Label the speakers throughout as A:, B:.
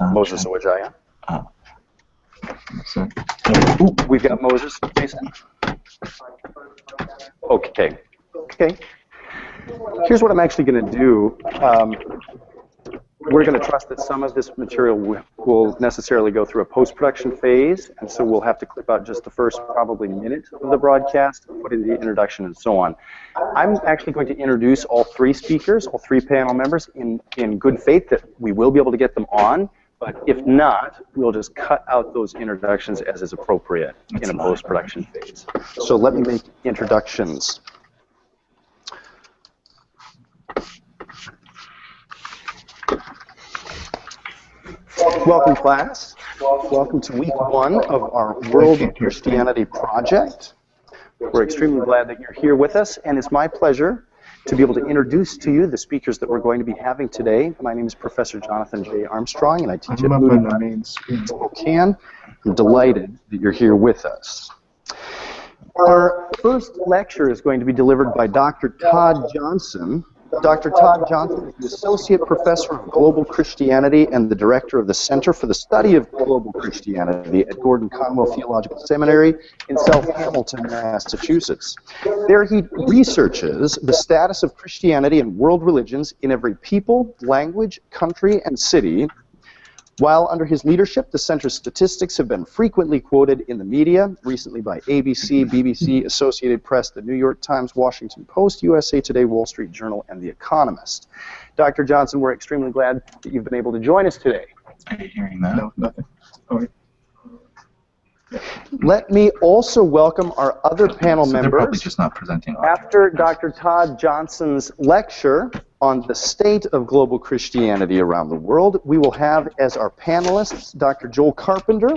A: Moses Owajaya.
B: So,
A: We've got Moses, Jason. Okay. Okay. Here's what I'm actually going to do. We're going to trust that some of this material will necessarily go through a post-production phase, and so we'll have to clip out just the first probably minute of the broadcast, put in the introduction, and so on. I'm actually going to introduce all three speakers, all three panel members, in good faith that we will be able to get them on, but if not, we'll just cut out those introductions as is appropriate in a post-production phase. So let me make introductions. Welcome, class. Welcome to week one of our World Christianity Project. We're extremely glad that you're here with us, and it's my pleasure to be able to introduce to you the speakers that we're going to be having today. My name is Professor Jonathan J. Armstrong, and I teach at Moody in Spokane. I'm delighted that you're here with us. Our first lecture is going to be delivered by Dr. Todd Johnson. Dr. Todd Johnson is the Associate Professor of Global Christianity and the Director of the Center for the Study of Global Christianity at Gordon Conwell Theological Seminary in South Hamilton, Massachusetts. There he researches the status of Christianity and world religions in every people, language, country, and city. While under his leadership, the center's statistics have been frequently quoted in the media, recently by ABC, BBC, Associated Press, The New York Times, Washington Post, USA Today, Wall Street Journal, and The Economist. Dr. Johnson, we're extremely glad that you've been able to join us today.
B: Are you hearing that? No, nothing. Oh,
A: let me also welcome our other panel members.
B: They're probably just not presenting.
A: After Dr. Todd Johnson's lecture on the state of global Christianity around the world, we will have as our panelists Dr. Joel Carpenter.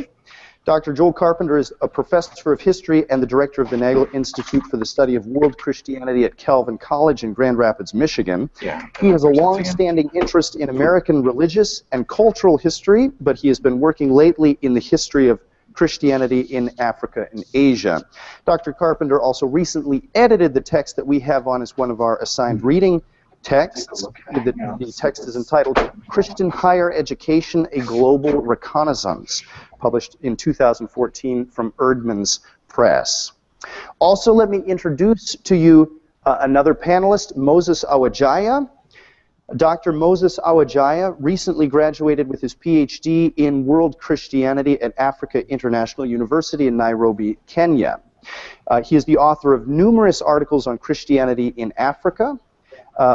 A: Dr. Joel Carpenter is a professor of history and the director of the Nagel Institute for the Study of World Christianity at Calvin College in Grand Rapids, Michigan.
B: Yeah,
A: he has a long-standing interest in American religious and cultural history, but he has been working lately in the history of Christianity in Africa and Asia. Dr. Carpenter also recently edited the text that we have on as one of our assigned reading texts. The text is entitled Christian Higher Education, A Global Reconnaissance, published in 2014 from Erdman's Press. Also, let me introduce to you another panelist, Moses Owajaya. Dr. Moses Owajaya recently graduated with his PhD in World Christianity at Africa International University in Nairobi, Kenya. He is the author of numerous articles on Christianity in Africa.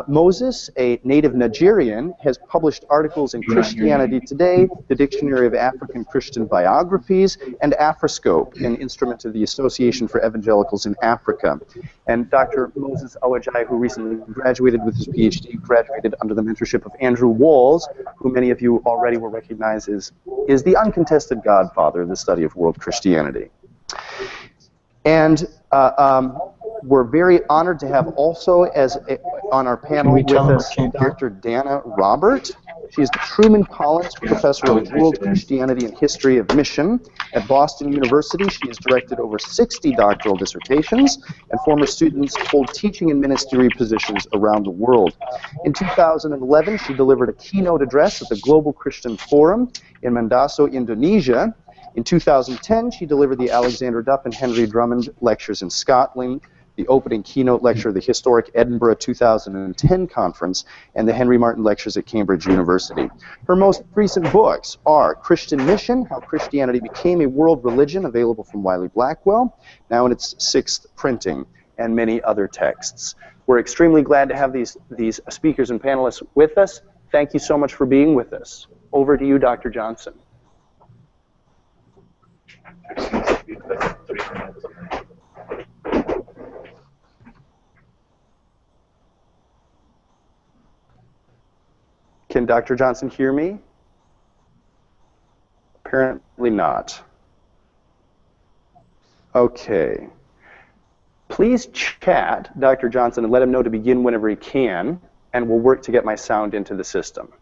A: Moses, a native Nigerian, has published articles in Christianity Today, the Dictionary of African Christian Biographies, and Afroscope, an instrument of the Association for Evangelicals in Africa. And Dr. Moses Owajaya, who recently graduated with his PhD, graduated under the mentorship of Andrew Walls, who many of you already will recognize is the uncontested godfather of the study of world Christianity. And we're very honored to have also on our panel with us Dr. Dana Robert. She is the Truman Collins Professor of World Christianity and History of Mission at Boston University. She has directed over 60 doctoral dissertations, and former students hold teaching and ministry positions around the world. In 2011, she delivered a keynote address at the Global Christian Forum in Mandaso, Indonesia. In 2010, she delivered the Alexander Dupp and Henry Drummond Lectures in Scotland, the opening keynote lecture of the historic Edinburgh 2010 conference, and the Henry Martin Lectures at Cambridge University. Her most recent books are Christian Mission, How Christianity Became a World Religion, available from Wiley Blackwell, now in its 6th printing, and many other texts. We're extremely glad to have these speakers and panelists with us. Thank you so much for being with us. Over to you, Dr. Johnson. Can Dr. Johnson hear me? Apparently not. Okay. Please chat Dr. Johnson and let him know to begin whenever he can, and we'll work to get my sound into the system.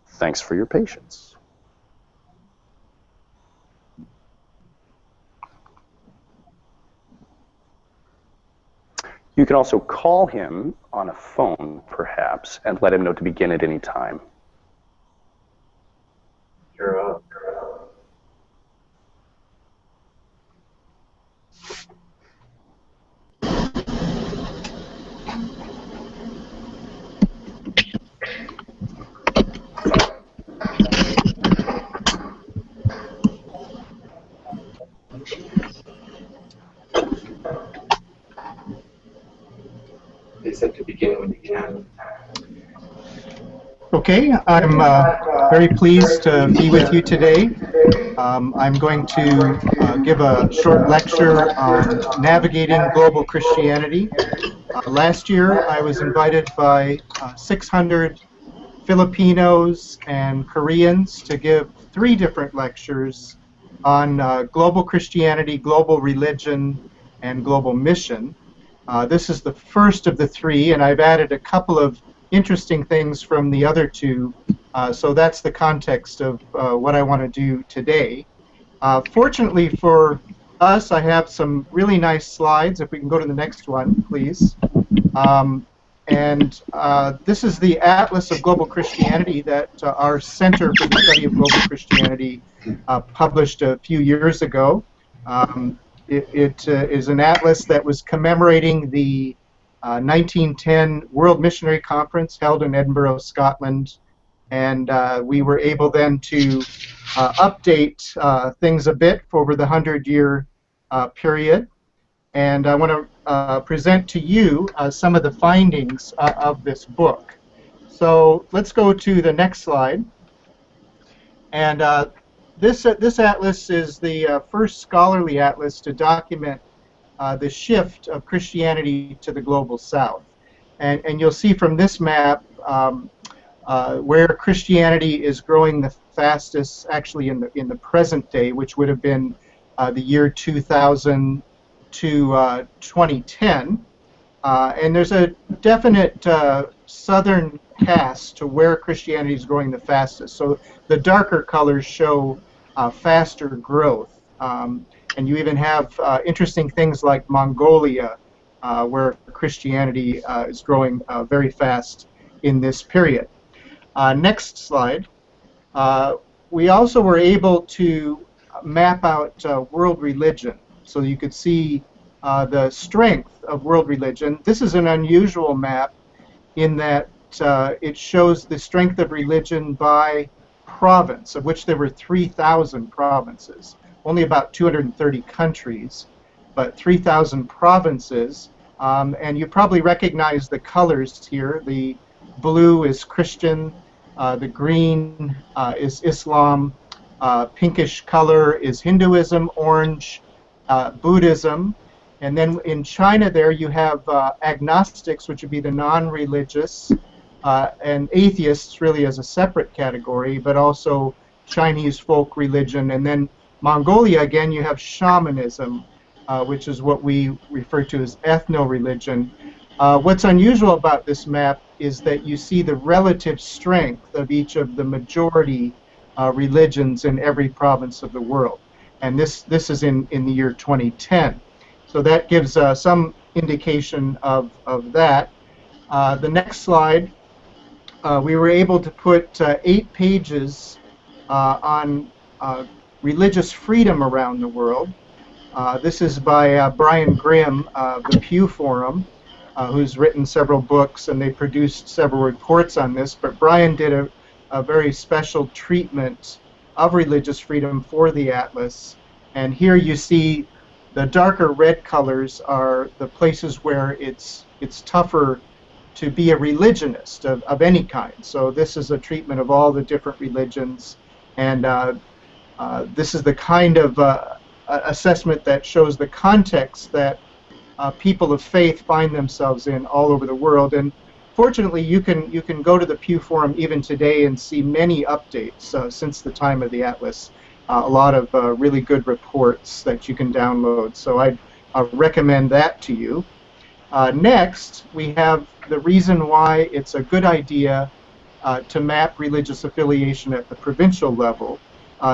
A: Thanks for your patience. You You can also call him on a phone, perhaps, and let him know to begin at any time.
B: You're up. They said to begin when you can.
C: Okay, I'm very pleased to be with you today. I'm going to give a short lecture on navigating global Christianity. Last year, I was invited by 600 Filipinos and Koreans to give 3 different lectures on global Christianity, global religion, and global mission. This is the first of the 3, and I've added a couple of interesting things from the other 2, so that's the context of what I want to do today. Fortunately for us, I have some really nice slides. If we can go to the next one, please. This is the Atlas of Global Christianity that our Center for the Study of Global Christianity published a few years ago. It is an atlas that was commemorating the 1910 World Missionary Conference held in Edinburgh, Scotland, and we were able then to update things a bit over the 100-year period. And I want to present to you some of the findings of this book. So let's go to the next slide. And this atlas is the first scholarly atlas to document the shift of Christianity to the global south. And you'll see from this map where Christianity is growing the fastest, actually in the present day, which would have been the year 2000 to 2010. And there's a definite southern cast to where Christianity is growing the fastest. So the darker colors show faster growth. And you even have interesting things like Mongolia, where Christianity is growing very fast in this period. Next slide. We also were able to map out world religion, so you could see the strength of world religion. This is an unusual map in that it shows the strength of religion by province, of which there were 3,000 provinces. Only about 230 countries, but 3,000 provinces. And you probably recognize the colors here. The blue is Christian, the green is Islam, pinkish color is Hinduism, orange Buddhism, and then in China there you have agnostics, which would be the non-religious, and atheists really as a separate category, but also Chinese folk religion, and then Mongolia, again, you have shamanism, which is what we refer to as ethno-religion. What's unusual about this map is that you see the relative strength of each of the majority religions in every province of the world. And this is in the year 2010. So that gives some indication of that. The next slide, we were able to put 8 pages on religious freedom around the world. This is by Brian Grimm of the Pew Forum, who's written several books, and they produced several reports on this. But Brian did a very special treatment of religious freedom for the Atlas. And here you see the darker red colors are the places where it's tougher to be a religionist of any kind. So this is a treatment of all the different religions, and this is the kind of assessment that shows the context that people of faith find themselves in all over the world. And fortunately, you can go to the Pew Forum even today and see many updates since the time of the Atlas. A lot of really good reports that you can download. So I'd recommend that to you. Next, we have the reason why it's a good idea to map religious affiliation at the provincial level.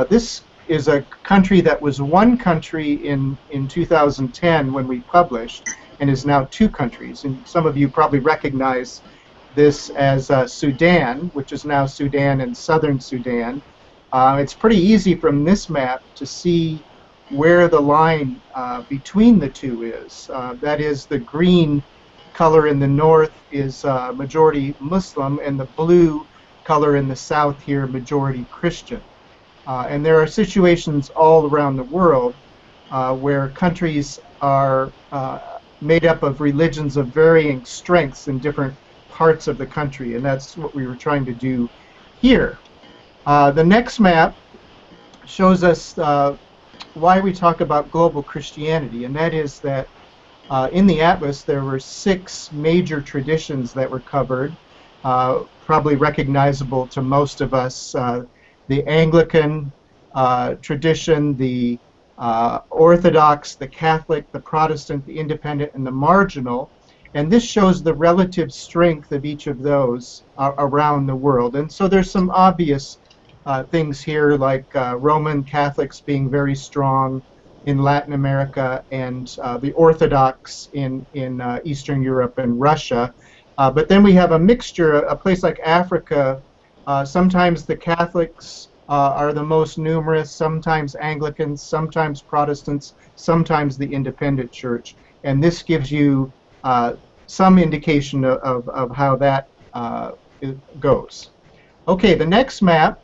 C: This is a country that was one country in 2010 when we published, and is now 2 countries. And some of you probably recognize this as Sudan, which is now Sudan and Southern Sudan. It's pretty easy from this map to see where the line between the two is. That is, the green color in the north is majority Muslim, and the blue color in the south here majority Christian. And there are situations all around the world where countries are made up of religions of varying strengths in different parts of the country, and that's what we were trying to do here. The next map shows us why we talk about global Christianity, and that is that in the Atlas there were 6 major traditions that were covered, probably recognizable to most of us. The Anglican tradition, the Orthodox, the Catholic, the Protestant, the Independent, and the Marginal. And this shows the relative strength of each of those around the world. And so there's some obvious things here, like Roman Catholics being very strong in Latin America, and the Orthodox in Eastern Europe and Russia. But then we have a mixture. A place like Africa, sometimes the Catholics are the most numerous, sometimes Anglicans, sometimes Protestants, sometimes the Independent Church. And this gives you some indication of how that goes. Okay, the next map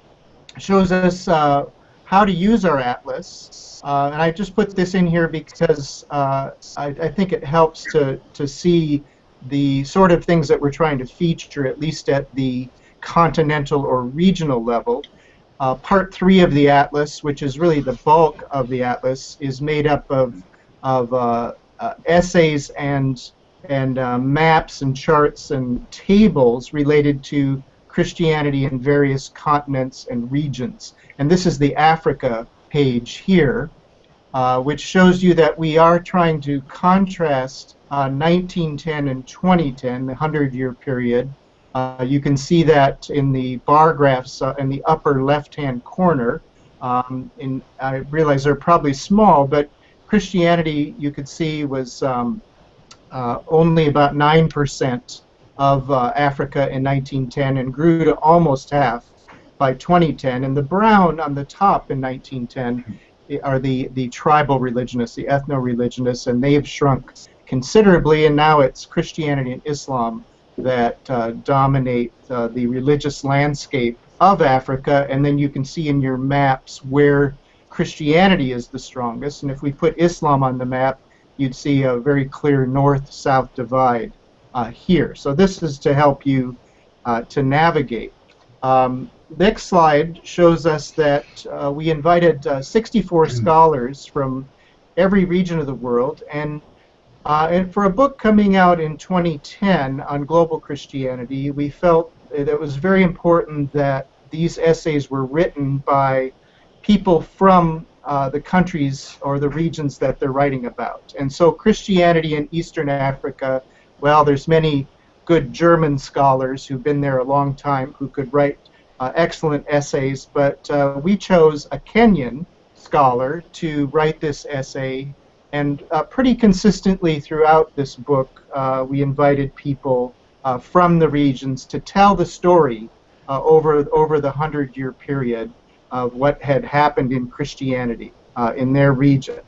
C: shows us how to use our atlas. And I just put this in here because I think it helps to see the sort of things that we're trying to feature, at least at the continental or regional level. Part 3 of the atlas, which is really the bulk of the atlas, is made up of essays and maps and charts and tables related to Christianity in various continents and regions. And this is the Africa page here, which shows you that we are trying to contrast 1910 and 2010, the 100-year period. You can see that in the bar graphs in the upper left-hand corner. I realize they're probably small, but Christianity, you could see, was only about 9% of Africa in 1910 and grew to almost half by 2010. And the brown on the top in 1910 are the tribal religionists, the ethno-religionists, and they've shrunk considerably, and now it's Christianity and Islam that dominate the religious landscape of Africa. And then you can see in your maps where Christianity is the strongest, and if we put Islam on the map, you'd see a very clear north-south divide here. So this is to help you to navigate. Next slide shows us that we invited 64 scholars from every region of the world, and for a book coming out in 2010 on global Christianity, we felt that it was very important that these essays were written by people from the countries or the regions that they're writing about. And so Christianity in Eastern Africa, well, there's many good German scholars who've been there a long time who could write excellent essays, but we chose a Kenyan scholar to write this essay, and pretty consistently throughout this book we invited people from the regions to tell the story over the 100-year period of what had happened in Christianity in their region.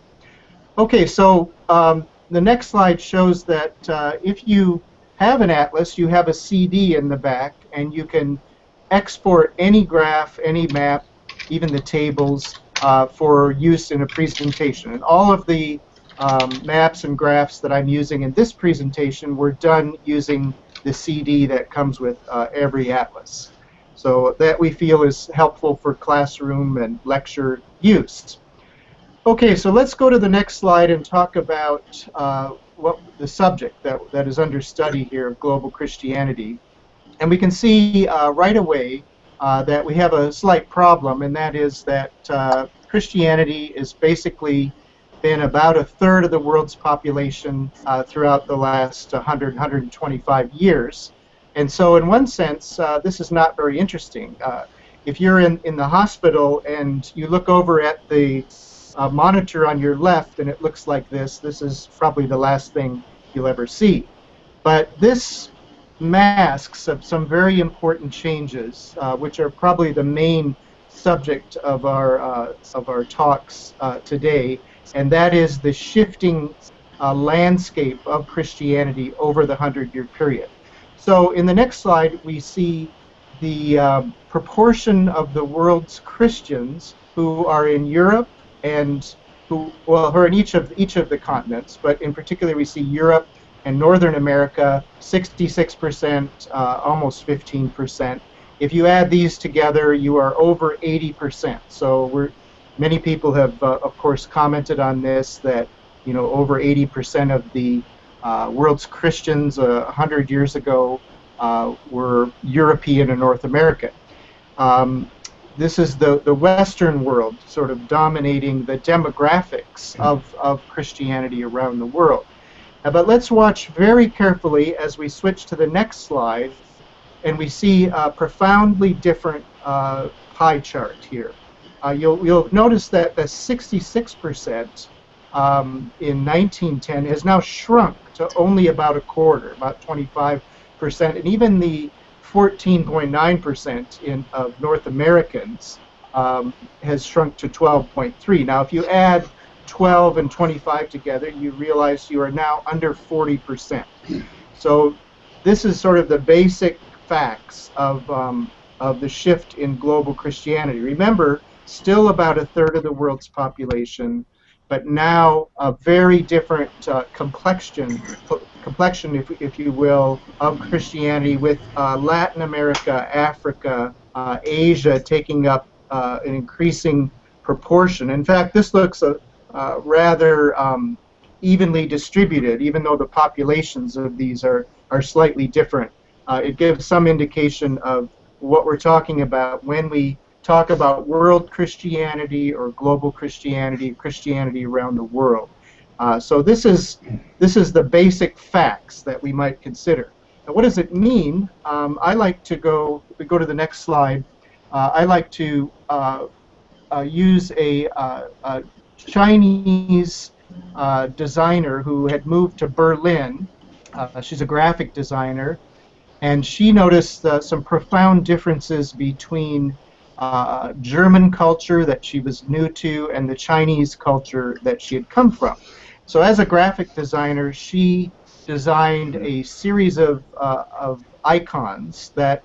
C: Okay, so the next slide shows that if you have an atlas, you have a CD in the back, and you can export any graph, any map, even the tables, for use in a presentation. And all of the maps and graphs that I'm using in this presentation were done using the CD that comes with every atlas. So that we feel is helpful for classroom and lecture use. Okay, so let's go to the next slide and talk about what the subject that is under study here of global Christianity. And we can see right away that we have a slight problem, and that is that Christianity is basically been about a third of the world's population throughout the last 125 years. And so in one sense, this is not very interesting. If you're in the hospital and you look over at the monitor on your left and it looks like this is probably the last thing you'll ever see. But this masks of some very important changes, which are probably the main subject of our talks today, and that is the shifting landscape of Christianity over the 100-year period. So in the next slide, we see the proportion of the world's Christians who are in Europe and who are in each of the continents, but in particular we see Europe and Northern America, 66%, almost 15%. If you add these together, you are over 80%. So many people have, of course, commented on this, that over 80% of the world's Christians 100 years ago were European and North American. This is the Western world sort of dominating the demographics of Christianity around the world. But let's watch very carefully as we switch to the next slide, and we see a profoundly different pie chart here. You'll notice that the 66% in 1910 has now shrunk to only about a quarter, about 25%, and even the 14.9% of North Americans has shrunk to 12.3%. Now, if you add 12 and 25 together, you realize you are now under 40%. So this is sort of the basic facts of the shift in global Christianity. Remember, still about a third of the world's population, but now a very different complexion, if you will, of Christianity, with Latin America, Africa, Asia taking up an increasing proportion. In fact, this looks rather evenly distributed, even though the populations of these are slightly different. It gives some indication of what we're talking about when we talk about world Christianity or global Christianity, Christianity around the world. So this is the basic facts that we might consider. Now, what does it mean? I like to go. If we go to the next slide, I like to use a Chinese designer who had moved to Berlin. She's a graphic designer, and she noticed some profound differences between German culture that she was new to and the Chinese culture that she had come from. So as a graphic designer, she designed a series of icons that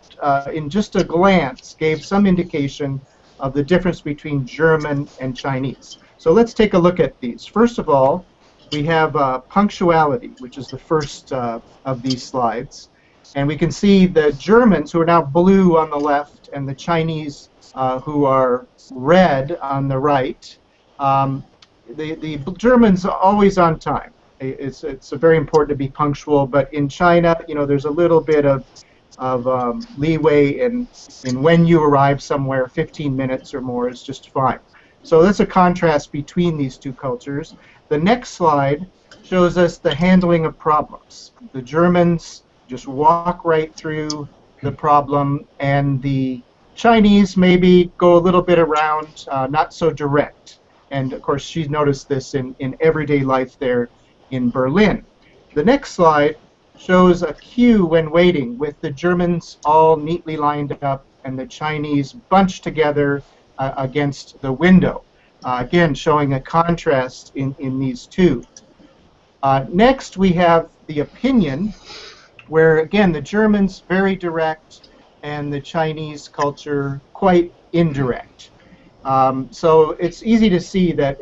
C: in just a glance gave some indication of the difference between German and Chinese. So let's take a look at these. First of all, we have punctuality, which is the first of these slides. And we can see the Germans, who are now blue on the left, and the Chinese, who are red on the right. The Germans are always on time. It's very important to be punctual, but in China, there's a little bit of leeway in when you arrive somewhere. 15 minutes or more is just fine. So that's a contrast between these two cultures. The next slide shows us the handling of problems. The Germans just walk right through the problem, and the Chinese maybe go a little bit around, not so direct. And of course, she's noticed this in everyday life there in Berlin. The next slide shows a queue when waiting, with the Germans all neatly lined up and the Chinese bunched together against the window. Again, showing a contrast in these two. Next, we have the opinion, where again the Germans very direct and the Chinese culture quite indirect. So it's easy to see that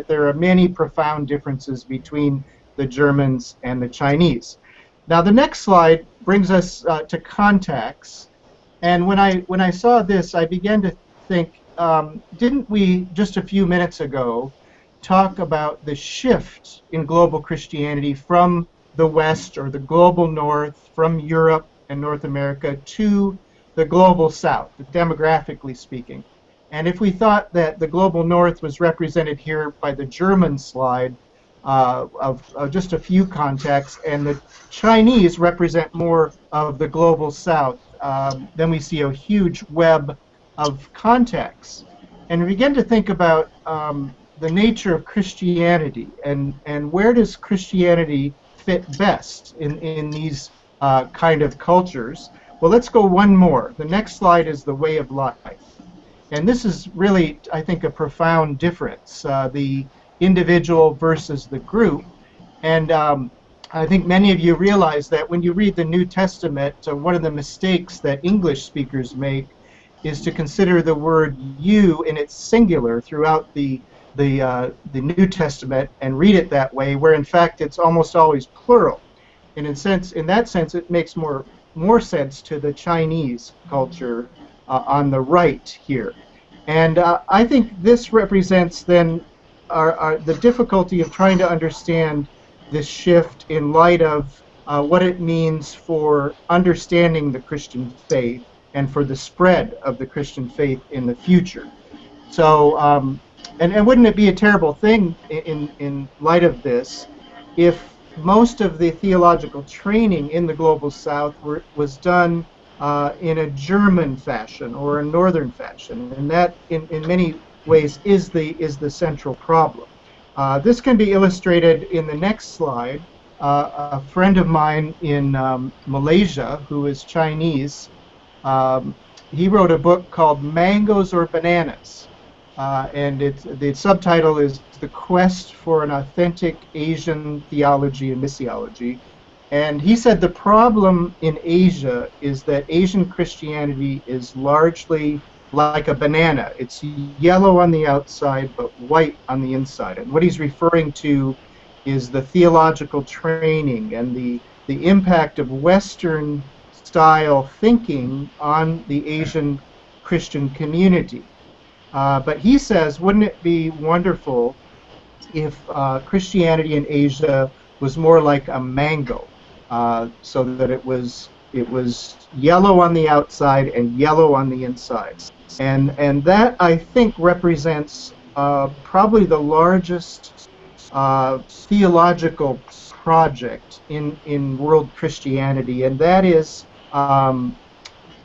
C: there are many profound differences between the Germans and the Chinese. Now the next slide brings us to contacts, and when I saw this, I began to think, didn't we just a few minutes ago talk about the shift in global Christianity from the West, or the global North, from Europe and North America to the global South, demographically speaking? And if we thought that the global North was represented here by the German slide of just a few contacts, and the Chinese represent more of the global South, then we see a huge web of contacts. And we begin to think about the nature of Christianity, and where does Christianity fit best in these kind of cultures. Well, let's go one more. The next slide is the way of life. And this is really, I think, a profound difference, the individual versus the group. And I think many of you realize that when you read the New Testament, one of the mistakes that English speakers make is to consider the word you in its singular throughout the New Testament and read it that way, where in fact it's almost always plural. And in that sense, it makes more sense to the Chinese culture on the right here. And I think this represents then the difficulty of trying to understand this shift in light of what it means for understanding the Christian faith and for the spread of the Christian faith in the future. So, and wouldn't it be a terrible thing in light of this if most of the theological training in the Global South was done in a German fashion or a Northern fashion, and that in many ways is the central problem. This can be illustrated in the next slide. A friend of mine in Malaysia, who is Chinese, he wrote a book called Mangoes or Bananas, and the subtitle is The Quest for an Authentic Asian Theology and Missiology. And he said the problem in Asia is that Asian Christianity is largely like a banana. It's yellow on the outside but white on the inside. And what he's referring to is the theological training and the impact of Western style thinking on the Asian Christian community. But he says, wouldn't it be wonderful if Christianity in Asia was more like a mango, so that it was yellow on the outside and yellow on the inside. And that, I think, represents probably the largest theological project in world Christianity, and that is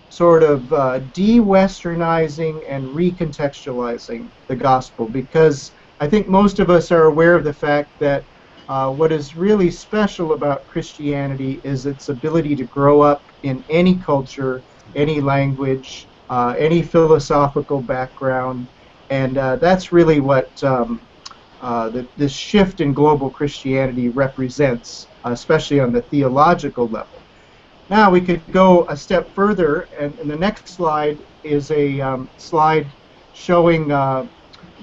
C: sort of de-Westernizing and recontextualizing the gospel, because I think most of us are aware of the fact that what is really special about Christianity is its ability to grow up in any culture, any language, any philosophical background, and that's really what this shift in global Christianity represents, especially on the theological level. Now we could go a step further, and the next slide is a slide showing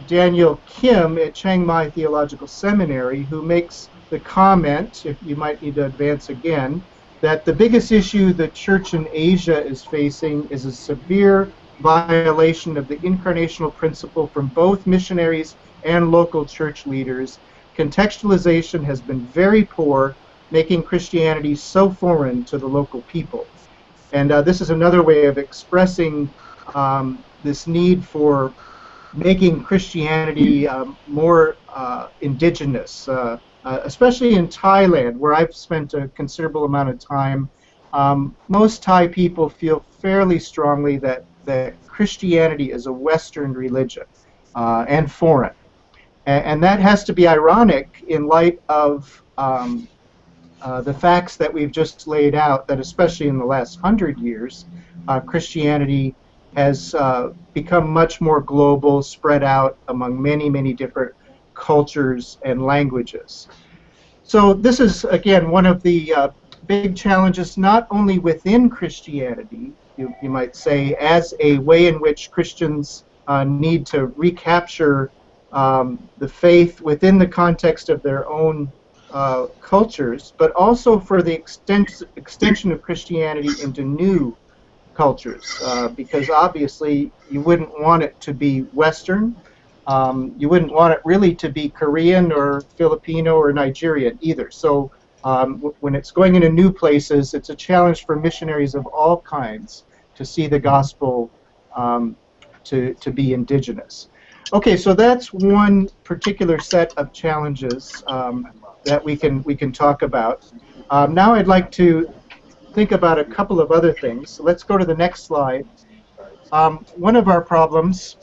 C: Daniel Kim at Chiang Mai Theological Seminary, who makes the comment, if you might need to advance again, that the biggest issue the church in Asia is facing is a severe violation of the incarnational principle from both missionaries and local church leaders. Contextualization has been very poor, making Christianity so foreign to the local people. And this is another way of expressing this need for making Christianity more indigenous, especially in Thailand, where I've spent a considerable amount of time. Most Thai people feel fairly strongly that Christianity is a Western religion and foreign. And that has to be ironic in light of the facts that we've just laid out, that especially in the last 100 years, Christianity has become much more global, spread out among many, many different cultures and languages. So this is, again, one of the big challenges, not only within Christianity, you might say, as a way in which Christians need to recapture the faith within the context of their own cultures, but also for the extension of Christianity into new cultures, because obviously you wouldn't want it to be Western. You wouldn't want it really to be Korean or Filipino or Nigerian either. So when it's going into new places, it's a challenge for missionaries of all kinds to see the gospel to be indigenous. Okay, so that's one particular set of challenges that we can talk about. Now I'd like to think about a couple of other things. So let's go to the next slide. One of our problems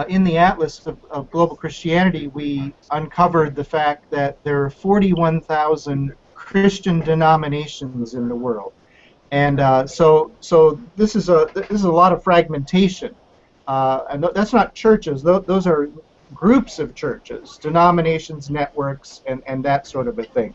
C: in the Atlas of Global Christianity, we uncovered the fact that there are 41,000 Christian denominations in the world. And so this is a lot of fragmentation, and that's not churches. Those are groups of churches, denominations, networks, and that sort of a thing.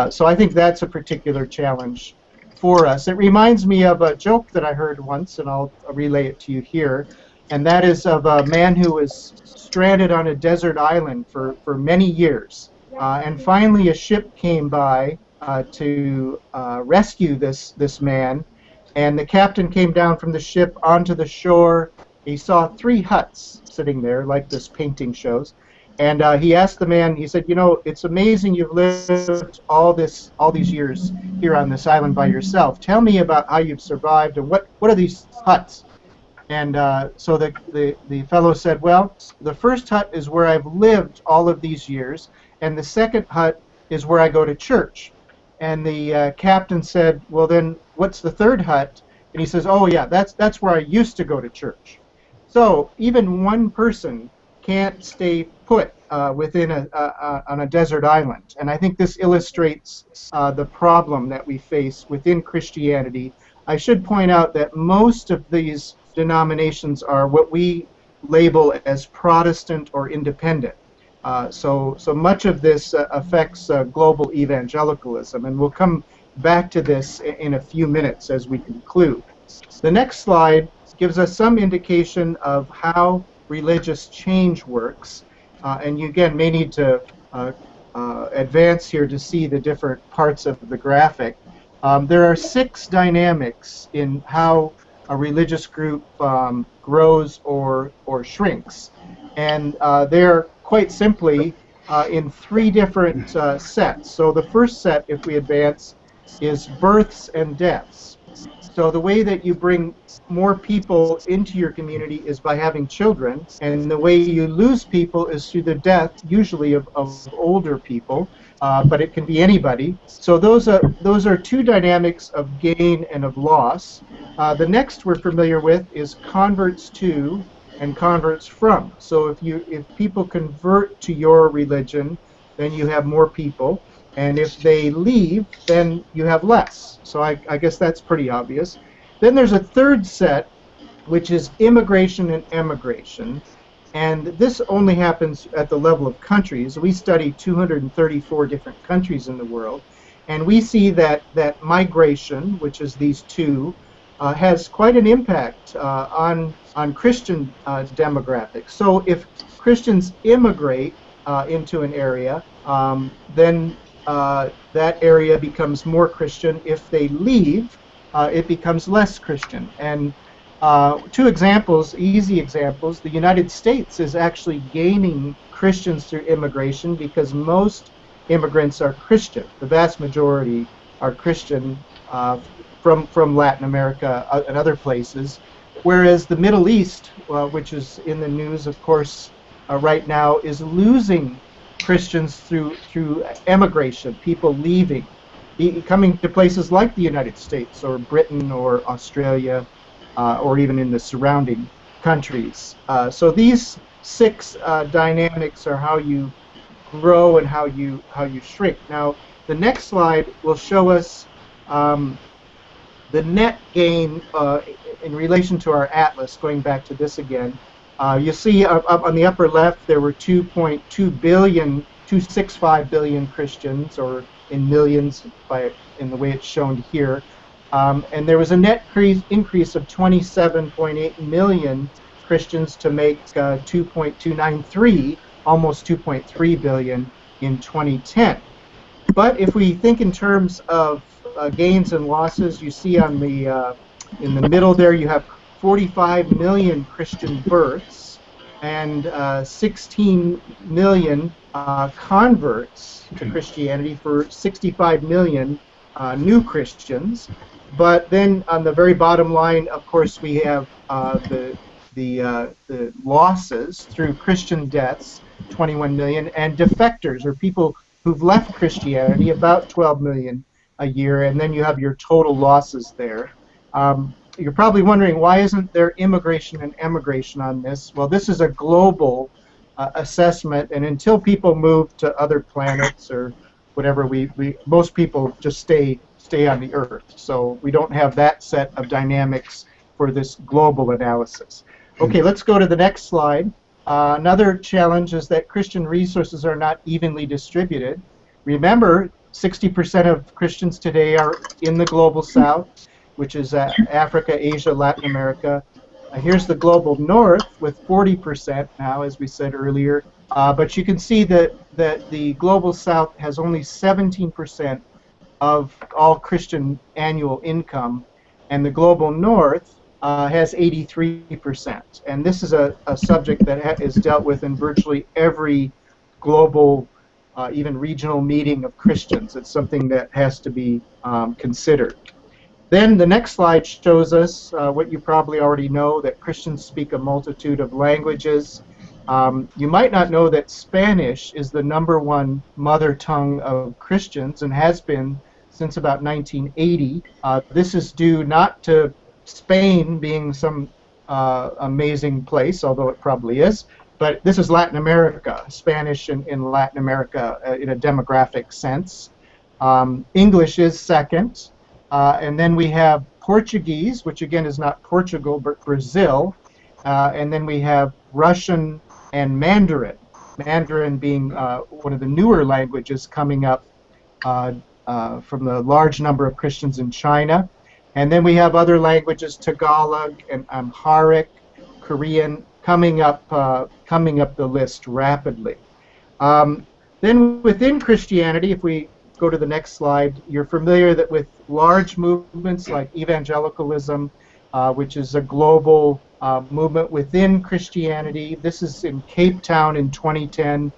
C: So I think that's a particular challenge for us. It reminds me of a joke that I heard once, and I'll relay it to you here, and that is of a man who was stranded on a desert island for many years, and finally a ship came by to rescue this man, and the captain came down from the ship onto the shore. He saw 3 huts sitting there, like this painting shows, and he asked the man. He said, "You know, it's amazing you've lived all these years here on this island by yourself. Tell me about how you've survived, and what are these huts?" And so the fellow said, "Well, the first hut is where I've lived all of these years, and the second hut is where I go to church." And the captain said, "Well, then what's the third hut?" And he says, "Oh yeah, that's where I used to go to church." So even one person can't stay put within on a desert island, and I think this illustrates the problem that we face within Christianity. I should point out that most of these denominations are what we label as Protestant or independent. So much of this affects global evangelicalism, and we'll come back to this in a few minutes as we conclude. The next slide gives us some indication of how religious change works, and you again may need to advance here to see the different parts of the graphic. There are 6 dynamics in how a religious group grows or shrinks, and they're quite simply in 3 different sets. So the first set, if we advance, is births and deaths. So the way that you bring more people into your community is by having children, and the way you lose people is through the death, usually of older people, but it can be anybody. So those are 2 dynamics of gain and of loss. The next we're familiar with is converts to and converts from. So if people convert to your religion, then you have more people, and if they leave, then you have less. So I guess that's pretty obvious. Then there's a third set, which is immigration and emigration, and this only happens at the level of countries. We study 234 different countries in the world, and we see that migration, which is these 2, has quite an impact on Christian demographics. So if Christians immigrate into an area, then that area becomes more Christian. If they leave, it becomes less Christian. And 2 examples, easy examples, the United States is actually gaining Christians through immigration because most immigrants are Christian. The vast majority are Christian from Latin America and other places, whereas the Middle East, which is in the news, of course, right now, is losing Christians through emigration, people leaving, coming to places like the United States or Britain or Australia, or even in the surrounding countries. So these 6 dynamics are how you grow and how you shrink. Now, the next slide will show us the net gain in relation to our atlas. Going back to this again, you see up on the upper left there were 2.65 billion Christians, or in millions in the way it's shown here, and there was a net increase of 27.8 million Christians to make 2.293, almost 2.3 billion in 2010. But if we think in terms of gains and losses, you see on the in the middle there you have 45 million Christian births and 16 million converts to Christianity for 65 million new Christians. But then on the very bottom line, of course, we have the losses through Christian deaths, 21 million, and defectors, or people who've left Christianity, about 12 million a year, and then you have your total losses there. You're probably wondering, why isn't there immigration and emigration on this? Well, this is a global assessment, and until people move to other planets or whatever most people just stay on the earth. So we don't have that set of dynamics for this global analysis. Okay, let's go to the next slide. Another challenge is that Christian resources are not evenly distributed. Remember, 60% of Christians today are in the global south, which is Africa, Asia, Latin America. Here's the global north with 40% now, as we said earlier. But you can see that the global south has only 17% of all Christian annual income, and the global north has 83%. And this is a subject that is dealt with in virtually every global, even regional meeting of Christians. It's something that has to be considered. Then the next slide shows us what you probably already know, that Christians speak a multitude of languages. You might not know that Spanish is the #1 mother tongue of Christians and has been since about 1980. This is due not to Spain being some amazing place, although it probably is, but this is Latin America, Spanish in Latin America in a demographic sense. English is second. And then we have Portuguese, which again is not Portugal, but Brazil. And then we have Russian and Mandarin. Mandarin being one of the newer languages coming up from the large number of Christians in China. And then we have other languages, Tagalog and Amharic, Korean, coming up the list rapidly. Then within Christianity, if we go to the next slide, you're familiar that with large movements like evangelicalism, which is a global movement within Christianity. This is in Cape Town in 2010.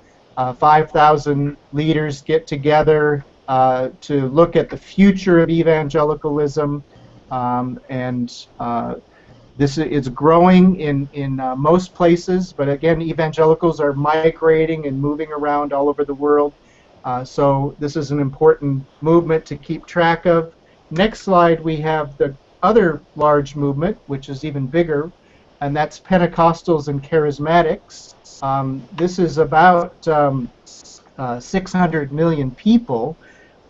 C: 5,000 leaders get together to look at the future of evangelicalism, and this is growing in most places, but again, evangelicals are migrating and moving around all over the world. So this is an important movement to keep track of. Next slide, we have the other large movement, which is even bigger, and that's Pentecostals and Charismatics. This is about 600 million people.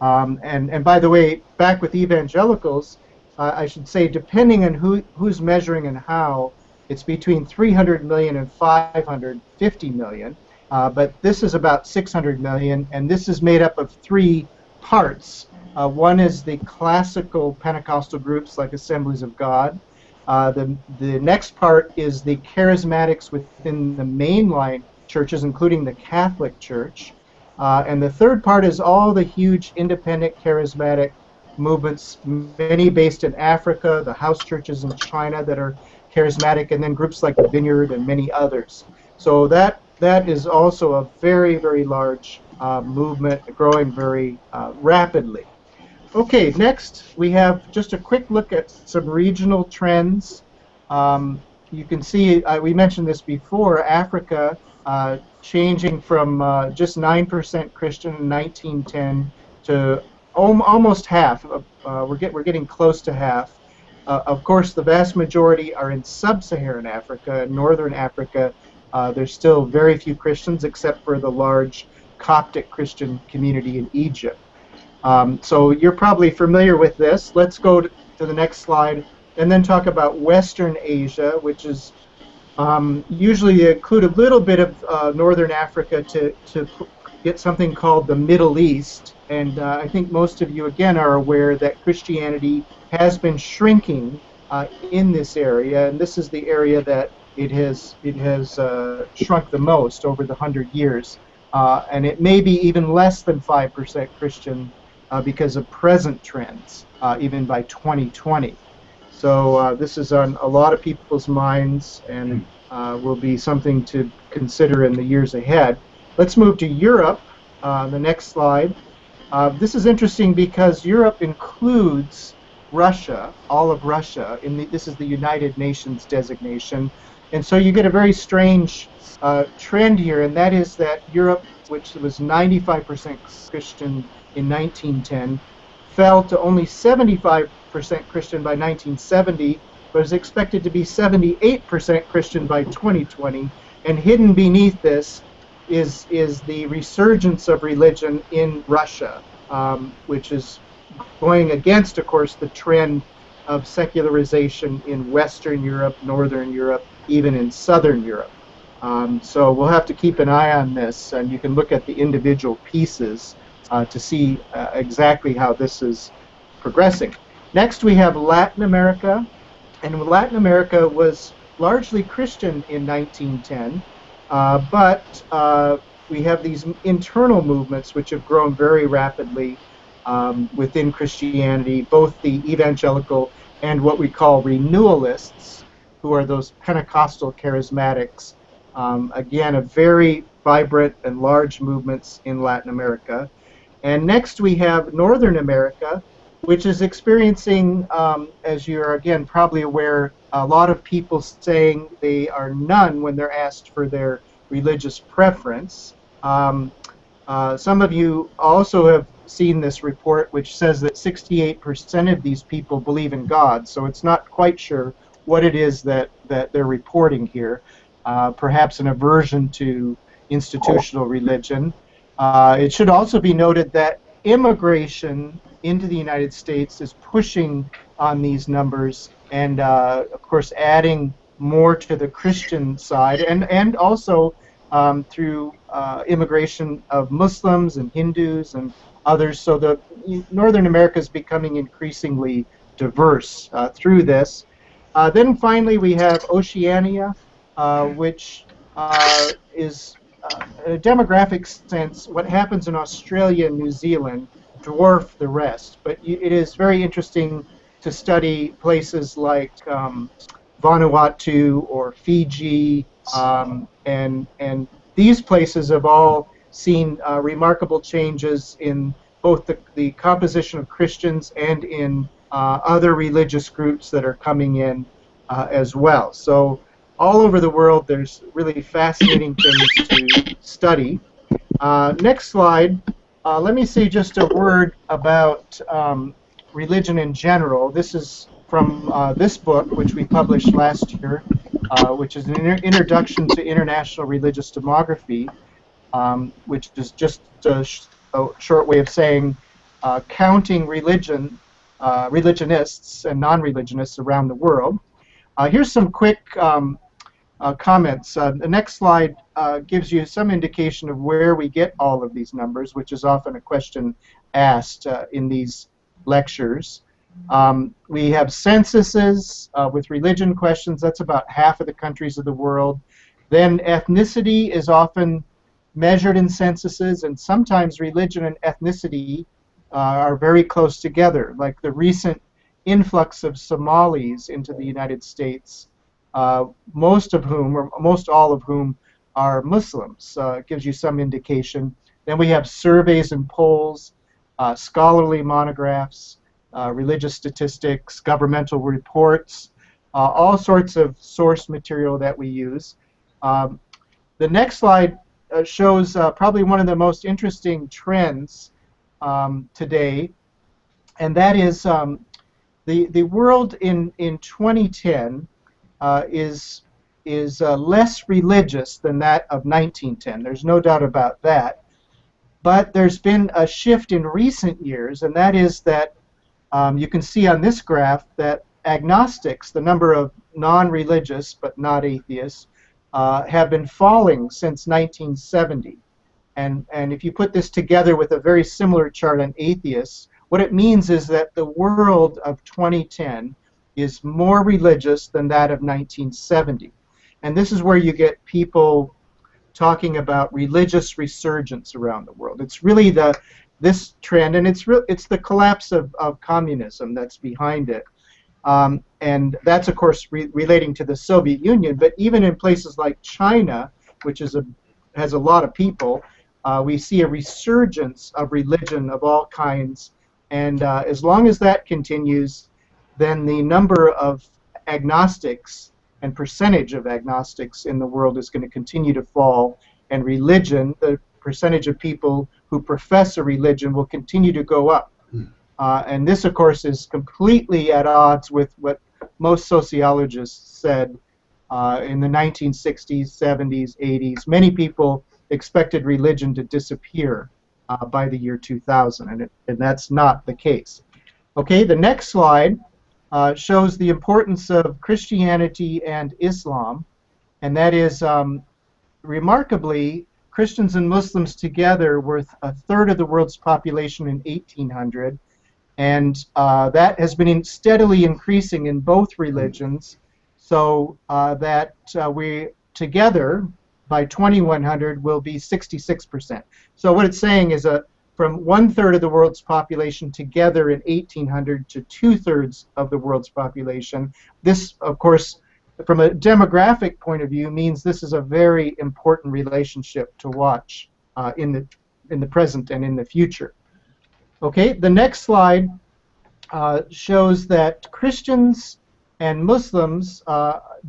C: And by the way, back with evangelicals, I should say, depending on who's measuring and how, it's between 300 million and 550 million. But this is about 600 million, and this is made up of three parts. One is the classical Pentecostal groups like Assemblies of God. The next part is the charismatics within the mainline churches, including the Catholic Church. And the third part is all the huge independent charismatic movements, many based in Africa, the house churches in China that are charismatic, and then groups like the Vineyard and many others. So that is also a very, very large movement, growing very rapidly. Okay, next we have just a quick look at some regional trends. You can see, we mentioned this before, Africa changing from just 9% Christian in 1910 to almost half. We're getting close to half. Of course, the vast majority are in sub-Saharan Africa. In northern Africa, there's still very few Christians, except for the large Coptic Christian community in Egypt. So you're probably familiar with this. Let's go to the next slide and then talk about Western Asia, which is usually include a little bit of northern Africa to get something called the Middle East. And I think most of you, again, are aware that Christianity has been shrinking in this area, and this is the area that it has shrunk the most over the 100 years. And it may be even less than 5% Christian because of present trends, even by 2020. So this is on a lot of people's minds and will be something to consider in the years ahead. Let's move to Europe, the next slide. This is interesting because Europe includes Russia, all of Russia. This is the United Nations designation. And so you get a very strange trend here, and that is that Europe, which was 95% Christian in 1910, fell to only 75% Christian by 1970, but is expected to be 78% Christian by 2020. And hidden beneath this is the resurgence of religion in Russia, which is going against, of course, the trend of secularization in Western Europe, Northern Europe, even in Southern Europe. So we'll have to keep an eye on this, and you can look at the individual pieces to see exactly how this is progressing. Next, we have Latin America, and Latin America was largely Christian in 1910, but we have these internal movements which have grown very rapidly within Christianity, both the evangelical and what we call renewalists, who are those Pentecostal charismatics. Again, a very vibrant and large movements in Latin America. And next we have Northern America, which is experiencing, as you're again probably aware, a lot of people saying they are none when they're asked for their religious preference. Some of you also have seen this report, which says that 68% of these people believe in God, so it's not quite sure what it is that they're reporting here. Perhaps an aversion to institutional religion. It should also be noted that immigration into the United States is pushing on these numbers and, of course, adding more to the Christian side, and also through immigration of Muslims and Hindus and others. So the Northern America is becoming increasingly diverse through this. Then finally we have Oceania, which is, in a demographic sense, what happens in Australia and New Zealand dwarf the rest. But it is very interesting to study places like Vanuatu or Fiji, and these places have all seen remarkable changes in both the composition of Christians and in other religious groups that are coming in as well. So all over the world, there's really fascinating things to study. Next slide. Let me say just a word about religion in general. This is from this book, which we published last year, which is an introduction to international religious demography, which is just a short way of saying counting religionists and non-religionists around the world. Here's some quick comments. The next slide gives you some indication of where we get all of these numbers, which is often a question asked in these lectures. We have censuses with religion questions. That's about half of the countries of the world. Then ethnicity is often measured in censuses, and sometimes religion and ethnicity are very close together, like the recent influx of Somalis into the United States, most of whom, or most all of whom, are Muslims. It gives you some indication. Then we have surveys and polls, scholarly monographs, religious statistics, governmental reports, all sorts of source material that we use. The next slide shows probably one of the most interesting trends today, and that is the world in 2010 is less religious than that of 1910. There's no doubt about that. But there's been a shift in recent years, and that is that you can see on this graph that agnostics, the number of non-religious but not atheists, have been falling since 1970. And if you put this together with a very similar chart on atheists, what it means is that the world of 2010 is more religious than that of 1970. And this is where you get people talking about religious resurgence around the world. It's really this trend, and it's the collapse of communism that's behind it. And that's, of course, relating to the Soviet Union. But even in places like China, which has a lot of people, we see a resurgence of religion of all kinds. And as long as that continues, then the number of agnostics and percentage of agnostics in the world is going to continue to fall, and religion, the percentage of people who profess a religion, will continue to go up. And this, of course, is completely at odds with what most sociologists said in the 1960s, 70s, 80s. Many people expected religion to disappear by the year 2000, and that's not the case. Okay, the next slide shows the importance of Christianity and Islam, and that is, remarkably, Christians and Muslims together were a third of the world's population in 1800, and that has been steadily increasing in both religions, so that we together by 2100 will be 66%. So what it's saying is from 1/3 of the world's population together in 1800 to 2/3 of the world's population. This, of course, from a demographic point of view, means this is a very important relationship to watch in the present and in the future. Okay, the next slide shows that Christians and Muslims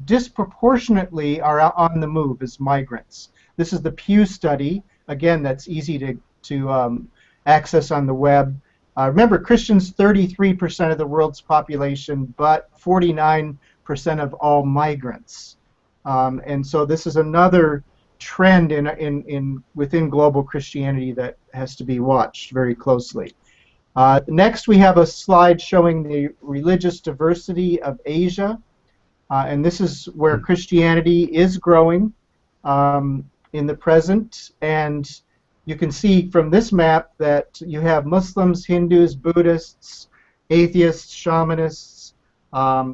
C: disproportionately are out on the move as migrants. This is the Pew study. Again, that's easy to access on the web. Remember, Christians 33% of the world's population, but 49% of all migrants. And so this is another trend within global Christianity that has to be watched very closely. Next, we have a slide showing the religious diversity of Asia, and this is where Christianity is growing in the present. And you can see from this map that you have Muslims, Hindus, Buddhists, atheists, shamanists,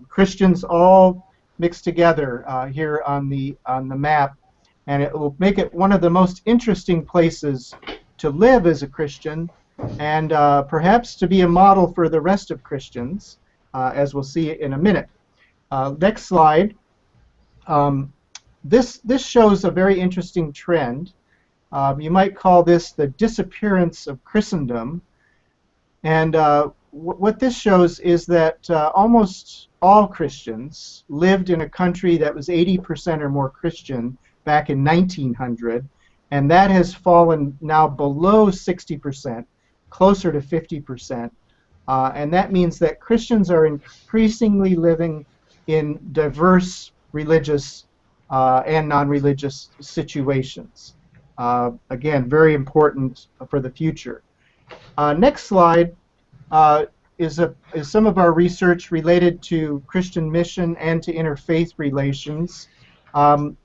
C: Christians, all mixed together here on the map, and it will make it one of the most interesting places to live as a Christian, and perhaps to be a model for the rest of Christians, as we'll see in a minute. Next slide. This shows a very interesting trend. You might call this the disappearance of Christendom, and what this shows is that almost all Christians lived in a country that was 80% or more Christian back in 1900, and that has fallen now below 60%, closer to 50%, and that means that Christians are increasingly living in diverse religious and non-religious situations. Again, very important for the future. Next slide is some of our research related to Christian mission and to interfaith relations.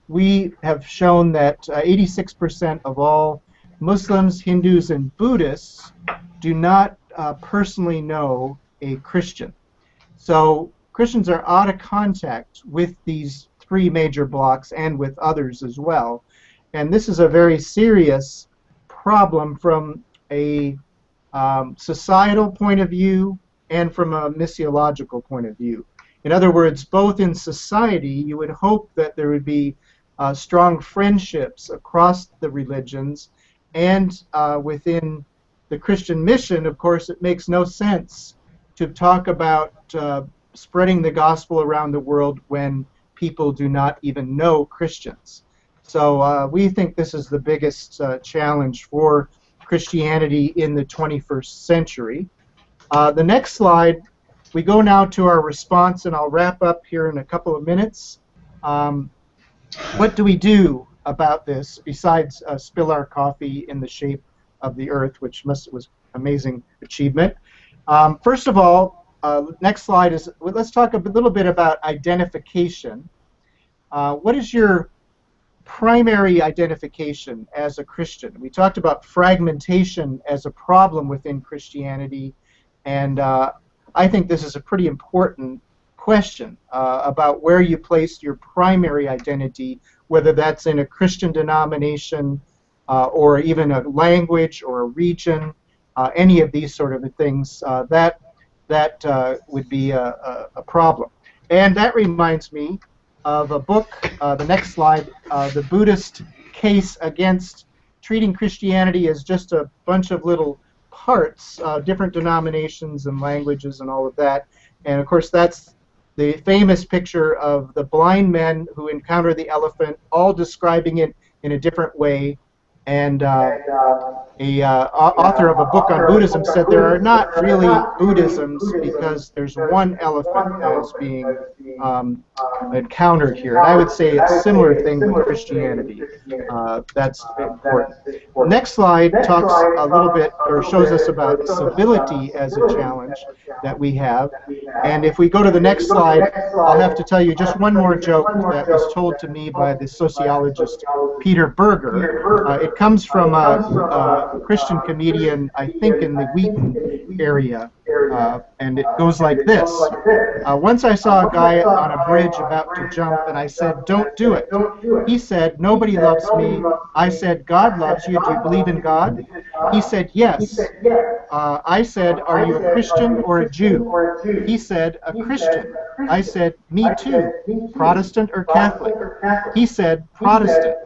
C: We have shown that 86% of all Muslims, Hindus, and Buddhists do not personally know a Christian. So Christians are out of contact with these three major blocks and with others as well. And this is a very serious problem from a societal point of view and from a missiological point of view. In other words, both in society, you would hope that there would be strong friendships across the religions, and within the Christian mission, of course, it makes no sense to talk about spreading the gospel around the world when people do not even know Christians. So we think this is the biggest challenge for Christianity in the 21st century. The next slide, we go now to our response, and I'll wrap up here in a couple of minutes. What do we do about this besides spill our coffee in the shape of the earth, which was an amazing achievement? First of all, next slide is, let's talk a little bit about identification. What is your primary identification as a Christian? We talked about fragmentation as a problem within Christianity, and I think this is a pretty important question about where you place your primary identity, whether that's in a Christian denomination or even a language or a region, any of these sort of things. That would be a problem. And that reminds me of a book, the next slide, The Buddhist Case Against Treating Christianity as just a bunch of little parts, different denominations and languages and all of that. And of course that's the famous picture of the blind men who encounter the elephant, all describing it in a different way. And author of a book on Buddhism said there are not really Buddhisms because there's one elephant that is being encountered here. And I would say a similar thing with Christianity. That's important. Next slide talks a little bit, or shows us about civility as a challenge that we have. And if we go to the next slide, I'll have to tell you just one more joke that was told to me by the sociologist Peter Berger. It comes from a Christian comedian, I think in the Wheaton area, and it goes like this. Once I saw a guy on a bridge about to jump, and I said, "Don't do it." He said, "Nobody loves me." I said, "God loves you. Do you believe in God?" He said, "Yes." I said, "Are you a Christian or a Jew?" He said, "A Christian." I said, "Me too. Protestant or Catholic?" He said, "Protestant."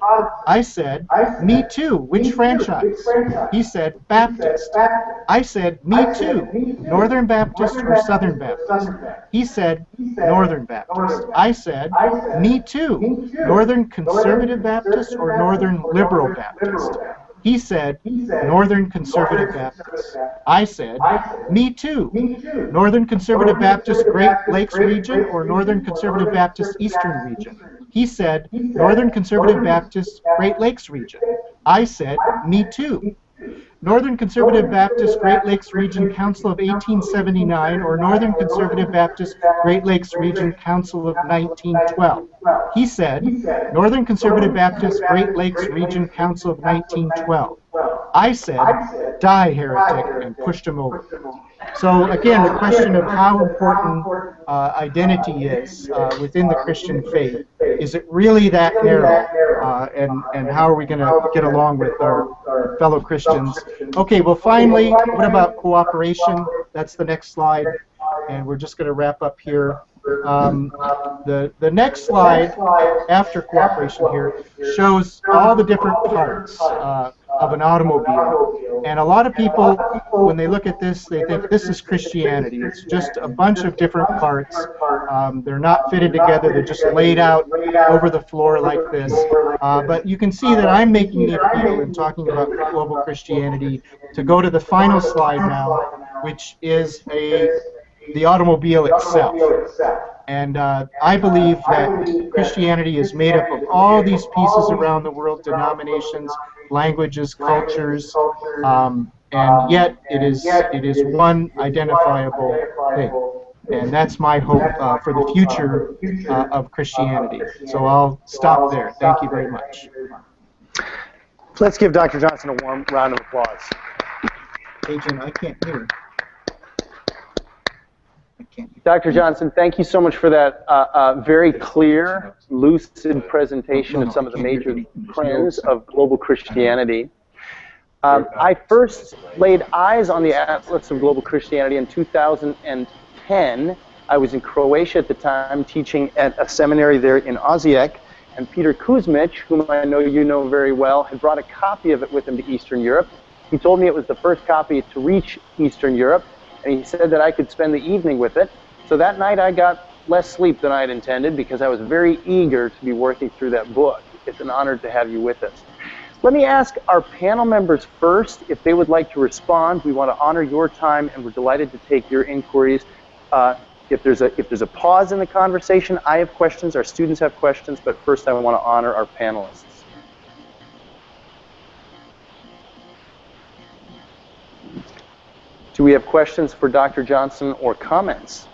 C: I said, "Me too. Which franchise?" He said, "Baptist." I said, "Me too. Northern Baptist or Southern Baptist?" He said, "Northern Baptist." I said, "Me too. Northern Conservative Baptist or Northern Liberal Baptist?" He said, "Northern Conservative Baptist." I said, "Me too. Northern Conservative Baptist Great Lakes region or Northern Conservative Baptist Eastern region?" He said, "Northern Conservative Baptist Great Lakes region." I said, "Me too. Northern Conservative Baptist Great Lakes Region Council of 1879 or Northern Conservative Baptist Great Lakes Region Council of 1912. He said, "Northern Conservative Baptist Great Lakes Region Council of 1912. I said, "Die, heretic," and pushed him over. So again, the question of how important identity is within the Christian faith. Is it really that narrow? And how are we going to get along with our fellow Christians? Okay, well finally, what about cooperation? That's the next slide. And we're just going to wrap up here. The next slide after cooperation here shows all the different parts of an automobile. And a lot of people, when they look at this, they think this is Christianity. It's just a bunch of different parts. They're not fitted together. They're just laid out over the floor like this. But you can see that I'm making the appeal in talking about global Christianity to go to the final slide now, which is the automobile itself. And I believe that Christianity is made up of all these pieces around the world, denominations, languages, cultures, and yet it is one identifiable thing. And that's my hope for the future of Christianity. So I'll stop there. Thank you very much.
A: Let's give Dr. Johnson a warm round of applause.
C: Agent, I can't hear.
A: Dr. Johnson, thank you so much for that very clear, lucid presentation of some of the major trends of global Christianity. I first laid eyes on the Atlas of Global Christianity in 2010. I was in Croatia at the time teaching at a seminary there in Osijek, and Peter Kuzmic, whom I know you know very well, had brought a copy of it with him to Eastern Europe. He told me it was the first copy to reach Eastern Europe, and he said that I could spend the evening with it. So that night I got less sleep than I had intended because I was very eager to be working through that book. It's an honor to have you with us. Let me ask our panel members first if they would like to respond. We want to honor your time, and we're delighted to take your inquiries. If there's a pause in the conversation, I have questions, our students have questions, but first I want to honor our panelists. Do we have questions for Dr. Johnson or comments?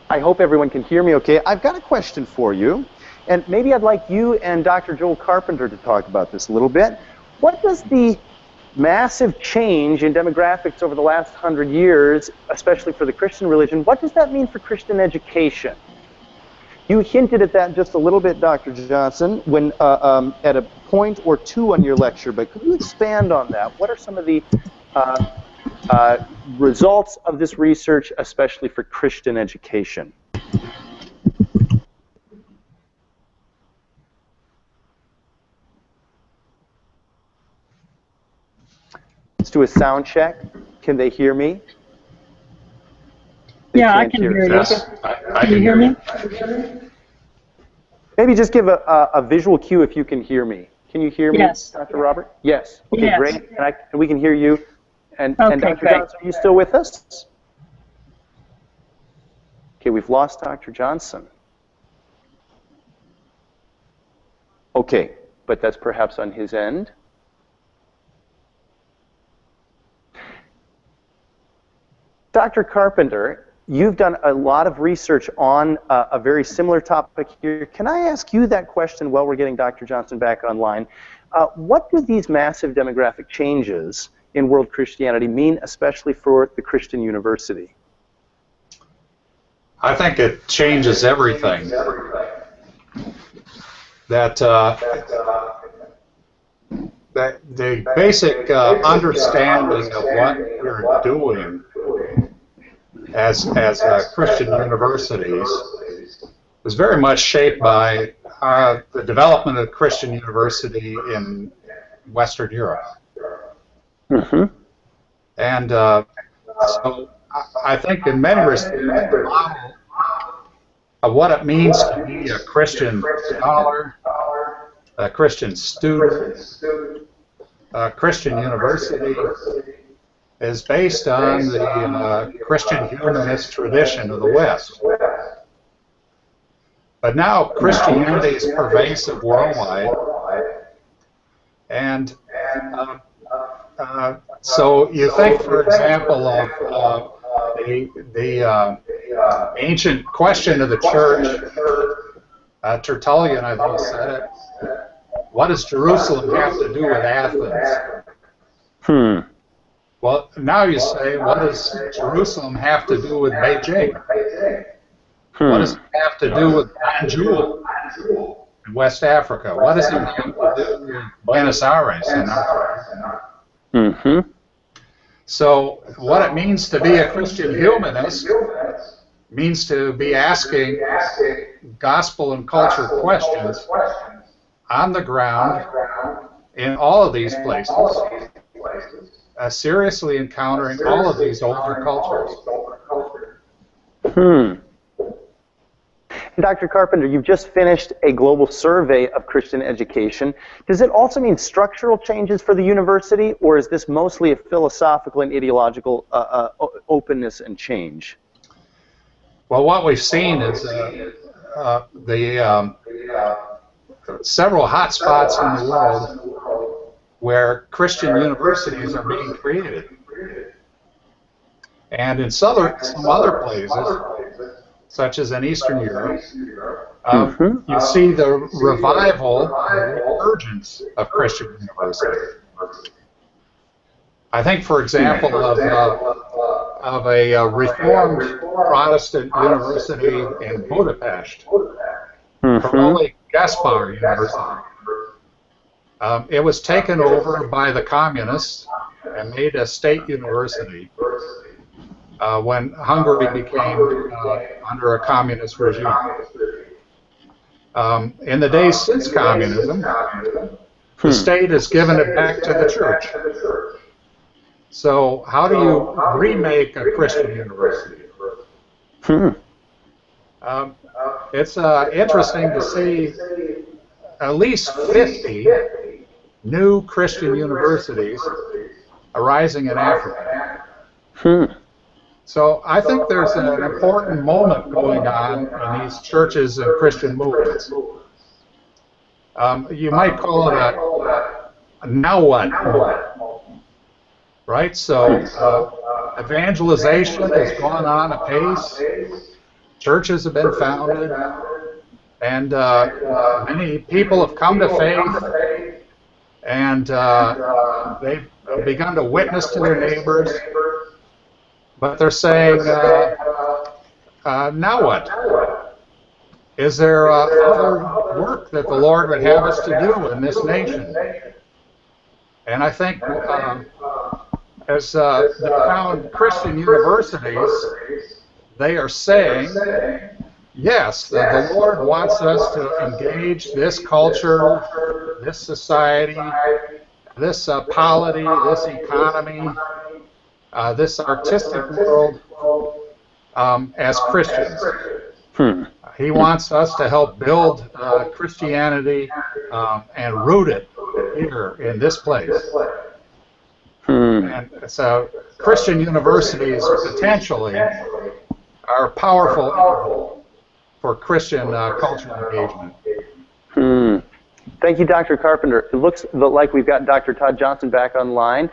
A: I hope everyone can hear me okay. I've got a question for you, and maybe I'd like you and Dr. Joel Carpenter to talk about this a little bit. What does the massive change in demographics over the last 100 years, especially for the Christian religion, what does that mean for Christian education? You hinted at that just a little bit, Dr. Johnson, when at a point or two on your lecture, but could you expand on that? What are some of the results of this research, especially for Christian education? Let's do a sound check. Can they hear me?
D: Yeah, I can hear you.
B: Yes, I
D: Can you hear me?
A: Maybe just give a visual cue if you can hear me. Can you hear me,
D: Yes.
A: Dr. Robert? Yes. Okay,
D: Yes.
A: great. And we can hear you. And
D: Okay,
A: Dr.
D: great.
A: Johnson, are you still with us? Okay, we've lost Dr. Johnson. Okay, but that's perhaps on his end. Dr. Carpenter, you've done a lot of research on a very similar topic here. Can I ask you that question while we're getting Dr. Johnson back online? What do these massive demographic changes in world Christianity mean, especially for the Christian university?
E: I think it changes everything. That the basic understanding of what we're doing as Christian universities was very much shaped by the development of Christian university in Western Europe.
A: Mm-hmm.
E: And so I think in many respects, the model of what it means to be a Christian scholar, a Christian student, a Christian university, is based on the Christian humanist tradition of the West. But now Christianity is pervasive worldwide, and so you think, for example, of the ancient question of the church. Tertullian, I think, said it. What does Jerusalem have to do with Athens? Well, now you say, what does Jerusalem have to do with Beijing? What does it have to do with Banjul in West Africa? What does it have to do with Buenos Aires in Africa?
A: Mm-hmm.
E: So what it means to be a Christian humanist means to be asking gospel and culture questions on the ground in all of these places, seriously encountering all of these older cultures.
A: Dr. Carpenter, you've just finished a global survey of Christian education. Does it also mean structural changes for the university, or is this mostly a philosophical and ideological openness and change?
E: Well, what we've seen is several hot spots in the world where Christian universities are being created. And in some other places, such as in Eastern Europe, you see the revival, the resurgence of Christian universities. I think, for example, of a Reformed Protestant university in Budapest, Karoli Gaspar University. It was taken over by the communists and made a state university when Hungary became under a communist regime. In the days since communism, the state has given it back to the church. So how do you remake a Christian university? It's interesting to see at least 50 new Christian universities arising in Africa. So I think there's an important moment going on in these churches and Christian movements. You might call it a now what moment, right? So evangelization has gone on apace. Churches have been founded, and many people have come to faith, and they've begun to witness to their neighbors. But they're saying, now what? Is there other work that the Lord would have us to do in this nation? And I think as they found Christian universities, they are saying, yes, the Lord wants us to engage this culture, this society, this polity, this economy, this artistic world as Christians. He wants us to help build Christianity and root it here in this place. And so Christian universities potentially are powerful for Christian cultural engagement.
A: Thank you, Dr. Carpenter. It looks like we've got Dr. Todd Johnson back online.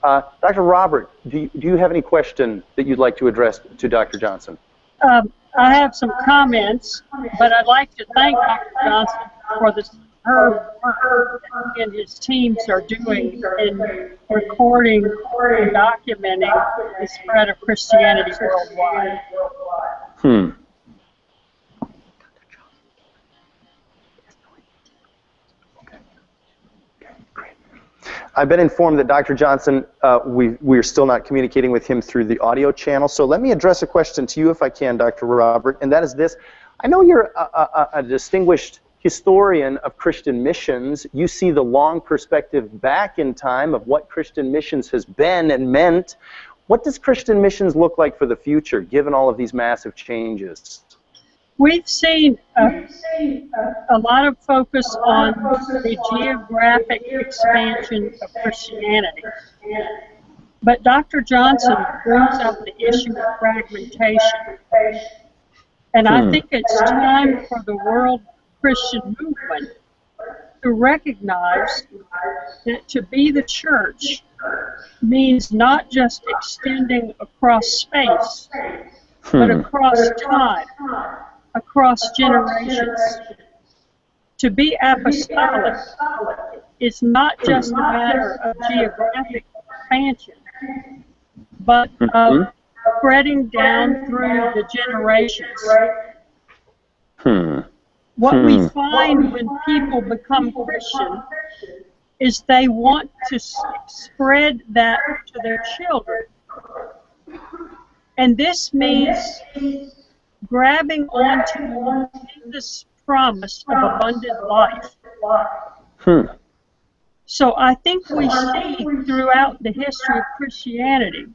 A: Dr. Robert, do you have any question that you'd like to address to Dr. Johnson?
D: I have some comments, but I'd like to thank Dr. Johnson for the superb work that he and his teams are doing in recording and documenting the spread of Christianity worldwide.
A: I've been informed that Dr. Johnson, we're still not communicating with him through the audio channel, so let me address a question to you if I can, Dr. Robert, and that is this. I know you're a distinguished historian of Christian missions. You see the long perspective back in time of what Christian missions has been and meant. What does Christian missions look like for the future, given all of these massive changes?
D: We've seen a lot of focus on the geographic expansion of Christianity. But Dr. Johnson brings up the issue of fragmentation. And I think it's time for the world Christian movement to recognize that to be the church means not just extending across space, but across time, across generations. To be apostolic is not just a matter of geographic expansion, but of spreading down through the generations. What we find when people become Christian is they want to spread that to their children. And this means grabbing onto this promise of abundant life. So I think we see throughout the history of Christianity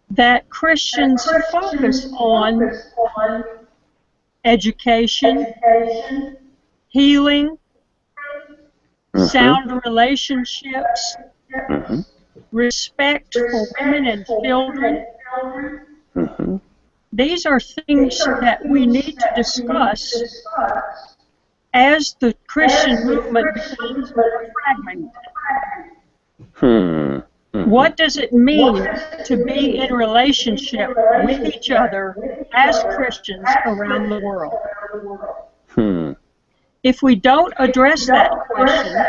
D: that Christians focus on education, healing, sound relationships, respect for women and children. These are things that we need to discuss as the Christian movement becomes more fragmented. What does it mean to be in relationship with each other as Christians around the world? If we don't address that question,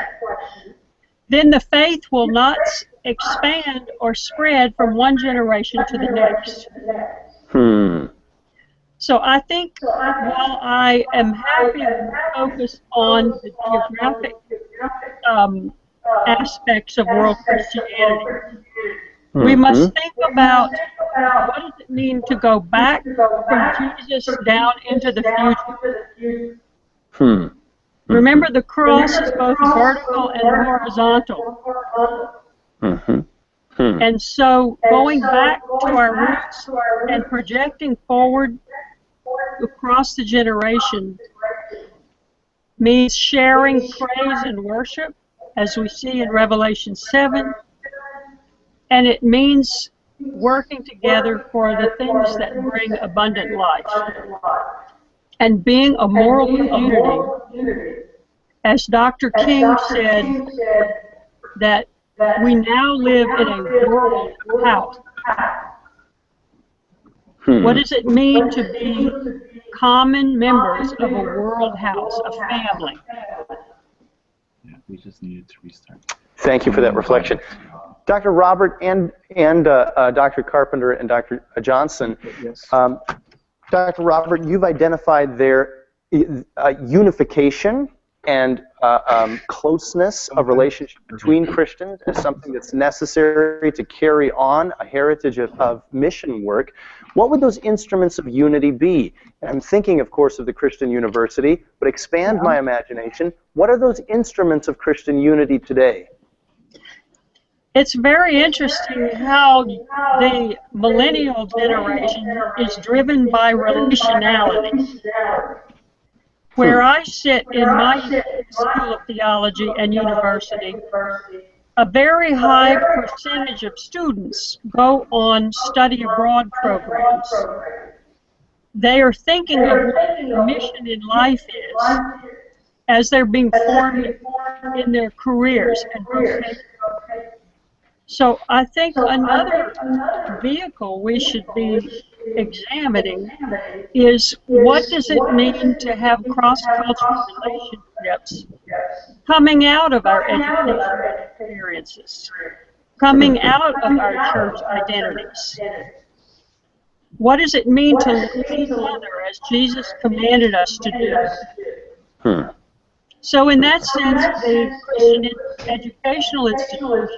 D: then the faith will not expand or spread from one generation to the next. So I think while I am happy to focus on the geographic aspects of world Christianity, we must think about what does it mean to go back from Jesus down into the future. Remember, the cross is both vertical and horizontal. And so going back to our roots and projecting forward across the generation means sharing praise and worship, as we see in Revelation 7, and it means working together for the things that bring abundant life. And being a moral community, as Dr. King said, that we now live in a world house. What does it mean to be common members of a world house, a family?
F: Yeah, we just needed to restart.
A: Thank you for that reflection. Dr. Robert and Dr. Carpenter and Dr. Johnson, Dr. Robert, you've identified their unification and closeness of relationship between Christians as something that's necessary to carry on a heritage of mission work. What would those instruments of unity be? And I'm thinking, of course, of the Christian University, but expand my imagination. What are those instruments of Christian unity today?
D: It's very interesting how the millennial generation is driven by relationality. Where I sit in my School of Theology and University, a very high percentage of students go on study abroad programs. They are thinking of what their mission in life is as they're being formed in their careers and vocations. So I think another vehicle we should be examining is what does it mean to have cross-cultural relationships coming out of our educational experiences, coming out of our church identities. What does it mean to live together as Jesus commanded us to do? So in that sense, the Christian educational institution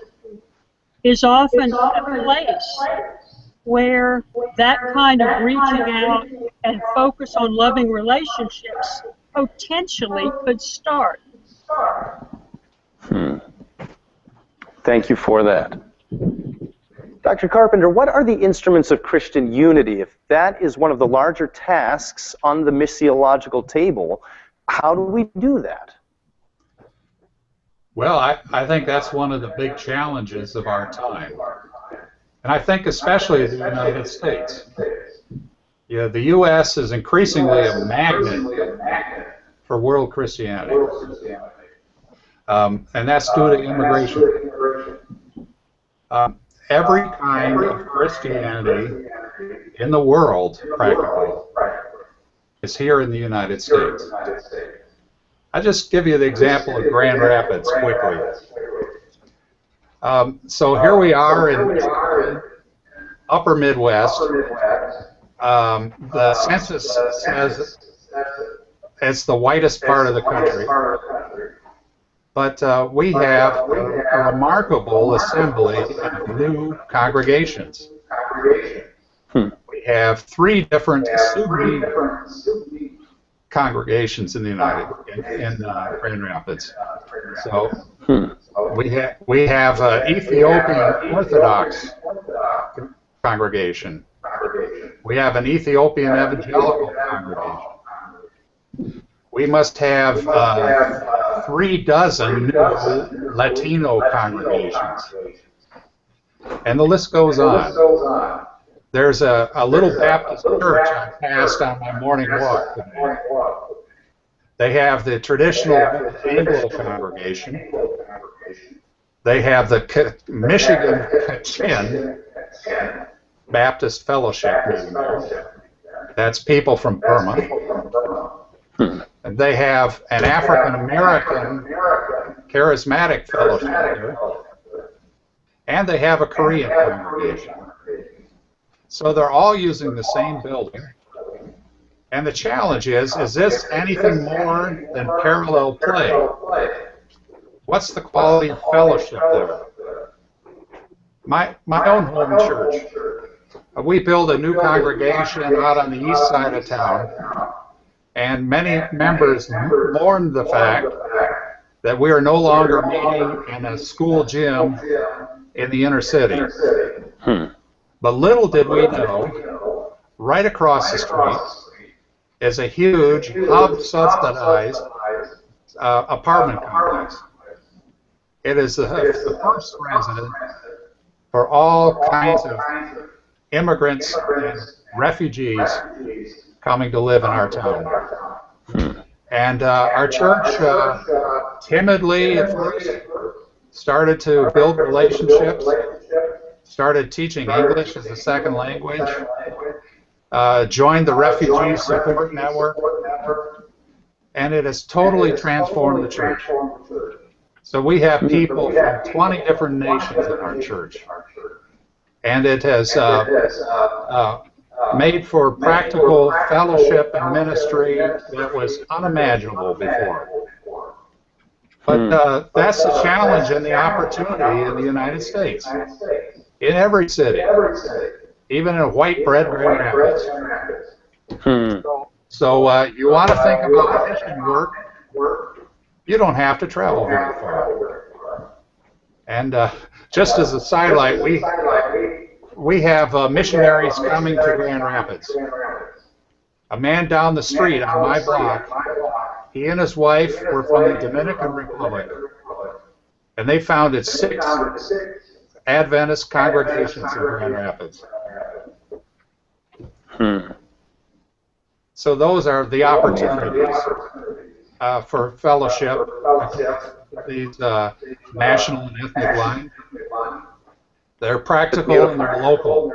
D: is often a place where that kind of reaching out and focus on loving relationships potentially could start.
A: Thank you for that. Dr. Carpenter, what are the instruments of Christian unity? If that is one of the larger tasks on the missiological table, how do we do that?
E: Well, I think that's one of the big challenges of our time. And I think especially the United States. Yeah, the U.S. is increasingly a magnet for world Christianity. And that's due to immigration. Every kind of Christianity in the world, practically, is here in the United States. I'll just give you the example of Grand Rapids quickly. So here we are in upper Midwest. The census says it's the whitest part of the country. But we have a remarkable assembly of new congregations. We have 3 different Sunni congregations in the in Grand Rapids. So we have Ethiopian Orthodox congregation. We have an Ethiopian Evangelical congregation. We must have 36 new Latino congregations. And the list goes on. There's a little Baptist church I passed on my morning walk today. They have the traditional Anglo congregation. They have the Michigan Kachin Baptist Fellowship. That's people from Burma. And they have an African American Charismatic Fellowship here. And they have a Korean congregation. So they're all using the same building. And the challenge is this anything more than parallel play? What's the quality of fellowship there? My own home church, we built a new congregation out on the east side of town, and many members mourned the fact that we are no longer meeting in a school gym in the inner city. But little did we know, right across the street is a huge hub-subsidized apartment complex. It is the first residence for all kinds of immigrants and refugees coming to live in our town. And our church timidly at first started to build relationships, started teaching English as a second language, joined the Refugee Support Network, and it has totally transformed the church. So we have people from 20 different nations in our church, and it has made for practical fellowship and ministry that was unimaginable before. But that's the challenge and the opportunity in the United States, in every city, even in white bread Grand Rapids. So you want to think about mission work, you don't have to travel very far. And just as a sidelight, we have missionaries coming to Grand Rapids. A man down the street on my block, he and his wife were from the Dominican Republic, and they founded 6 Adventist congregations in Grand Rapids. So those are the opportunities for fellowship, these national and ethnic lines. They're practical and they're local.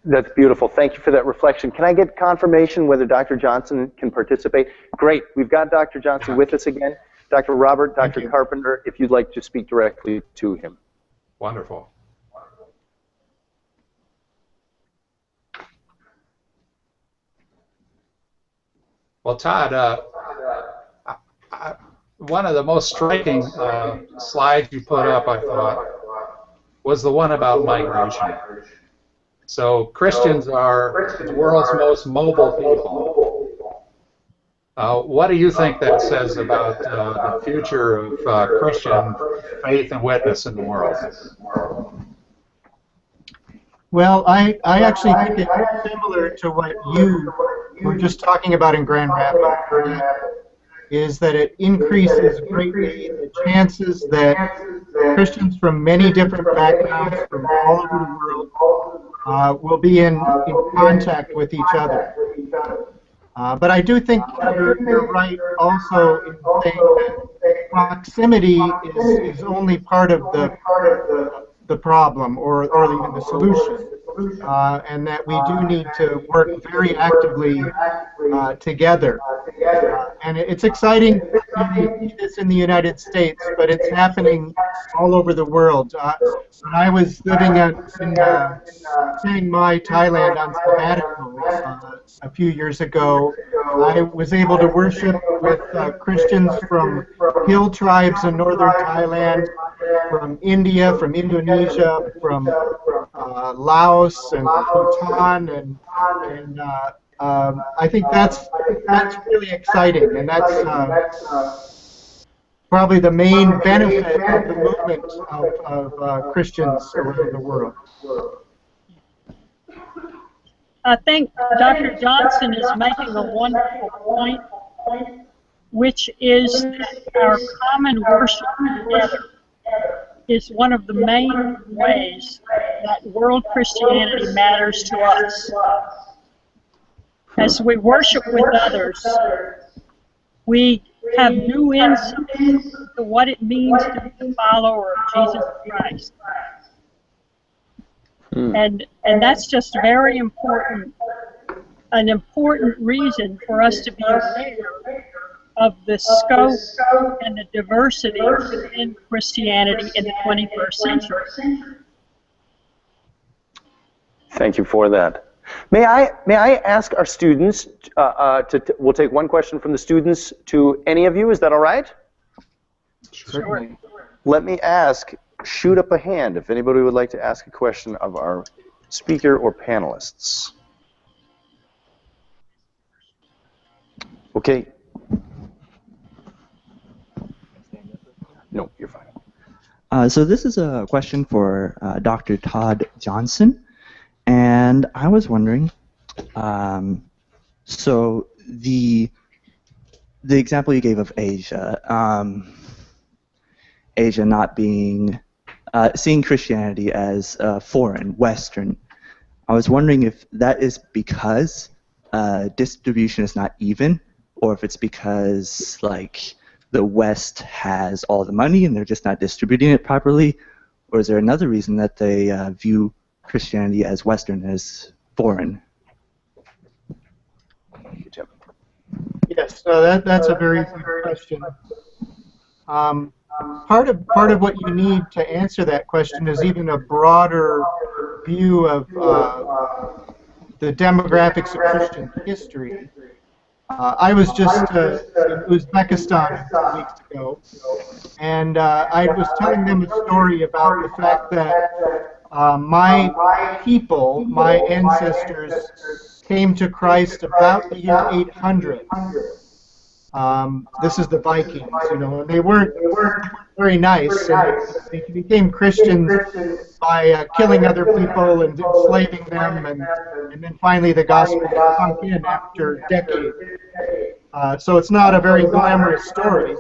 A: That's beautiful. Thank you for that reflection. Can I get confirmation whether Dr. Johnson can participate? Great. We've got Dr. Johnson with us again. Dr. Robert, Dr. Carpenter, if you'd like to speak directly to him.
E: Wonderful. Well, Todd, one of the most striking slides you put up, I thought, was the one about migration. So Christians are the world's most mobile people. What do you think that says about the future of Christian faith and witness in the world?
C: Well, I actually think it's similar to what you were just talking about in Grand Rapids, is that it increases greatly the chances that Christians from many different backgrounds from all over the world will be in contact with each other. But I do think you're right also in saying that proximity is only part of the problem or even the solution, and that we do need to work very actively together. And it's exciting to see this in the United States, but it's happening all over the world. When I was living in Chiang Mai, Thailand on sabbatical a few years ago, I was able to worship with Christians from hill tribes in northern Thailand, from India, from Indonesia, from Laos and Bhutan, and I think that's really exciting, and that's probably the main benefit of the movement of Christians around the world.
D: I think Dr. Johnson is making a wonderful point, which is that our common worship together is one of the main ways that world Christianity matters to us. As we worship with others, we have new insight into what it means to be a follower of Jesus Christ. And that's just very important, an important reason for us to be aware of the scope and the diversity in Christianity in the 21st century.
A: Thank you for that. May I ask our students, we'll take one question from the students to any of you, is that all right?
C: Certainly.
A: Let me ask, shoot up a hand if anybody would like to ask a question of our speaker or panelists. Okay. No, you're fine.
G: So this is a question for Dr. Todd Johnson, and I was wondering, so the example you gave of Asia, Asia not being, seeing Christianity as foreign, Western, I was wondering if that is because distribution is not even, or if it's because, like, the West has all the money and they're just not distributing it properly, or is there another reason that they view Christianity as Western, as foreign?
C: Yes, that's a very good question. Part of what you need to answer that question is even a broader view of the demographics of Christian history. I was just in Uzbekistan a few weeks ago, and I was telling them a story about the fact that my people, my ancestors, came to Christ about the year 800. This is the Vikings, you know, and they weren't very nice. And they became Christians by killing other people and enslaving them, and then finally the gospel sunk in after decades. So it's not a very glamorous story.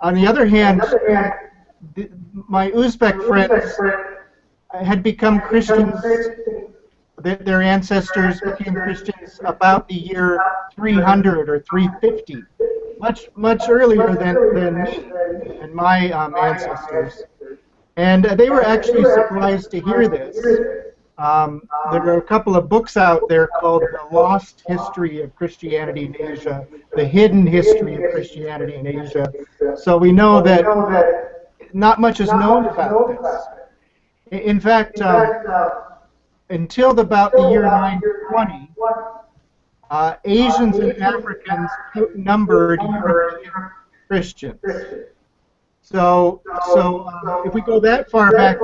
C: On the other hand, my Uzbek friends had become Christians. Their ancestors became Christians about the year 300 or 350, much earlier than me and my ancestors. And they were actually surprised to hear this. There are a couple of books out there called The Lost History of Christianity in Asia, The Hidden History of Christianity in Asia. So we know that not much is known about this. In fact, until about the year 920, Asians and Africans outnumbered European Christians. So if we go that far back,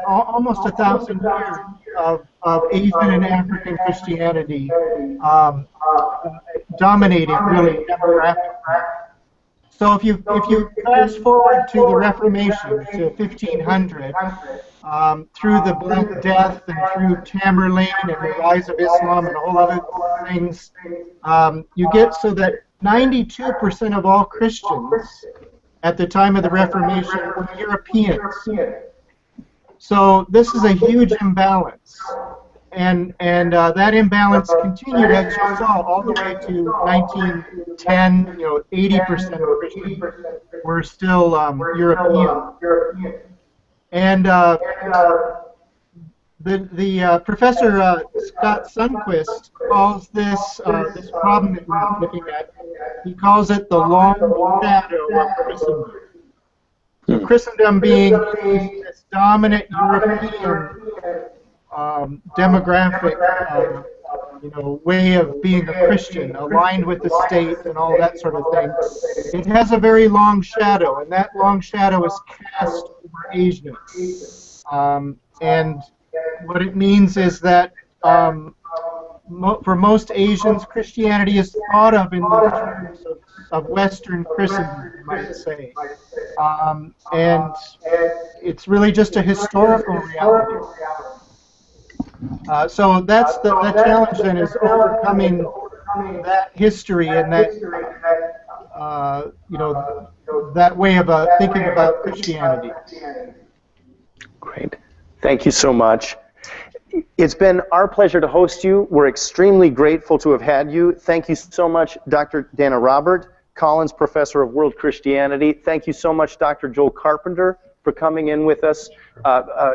C: almost 1,000 years of Asian and African Christianity dominating really demographically. So if you fast forward to the Reformation, to 1500, through the Black Death and through Tamerlane and the rise of Islam and a whole other things, you get so that 92% of all Christians at the time of the Reformation were Europeans. So this is a huge imbalance. And that imbalance continued, as you saw, all the way to 1910. You know, 80% of Christians were still European. And the Professor Scott Sundquist calls this problem that we're looking at, he calls it the long shadow of Christendom. So Christendom being this dominant European demographic, way of being a Christian, aligned with the state and all that sort of thing. It has a very long shadow, and that long shadow is cast over Asians. And what it means is that for most Asians, Christianity is thought of in the terms of Western Christendom, you might say. And it's really just a historical reality. So that's the challenge then, is overcoming that history and that that way of thinking about Christianity.
A: Great. Thank you so much. It's been our pleasure to host you. We're extremely grateful to have had you. Thank you so much, Dr. Dana Robert, Collins Professor of World Christianity. Thank you so much, Dr. Joel Carpenter, for coming in with us,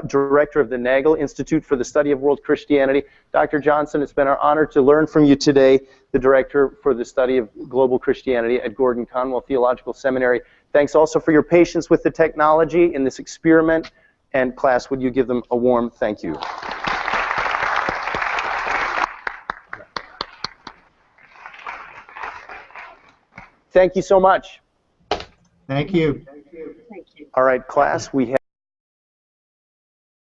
A: Director of the Nagel Institute for the Study of World Christianity. Dr. Johnson, it's been our honor to learn from you today, the Director for the Study of Global Christianity at Gordon Conwell Theological Seminary. Thanks also for your patience with the technology in this experiment. And class, would you give them a warm thank you? Thank you so much.
C: Thank you.
A: All right, class, we have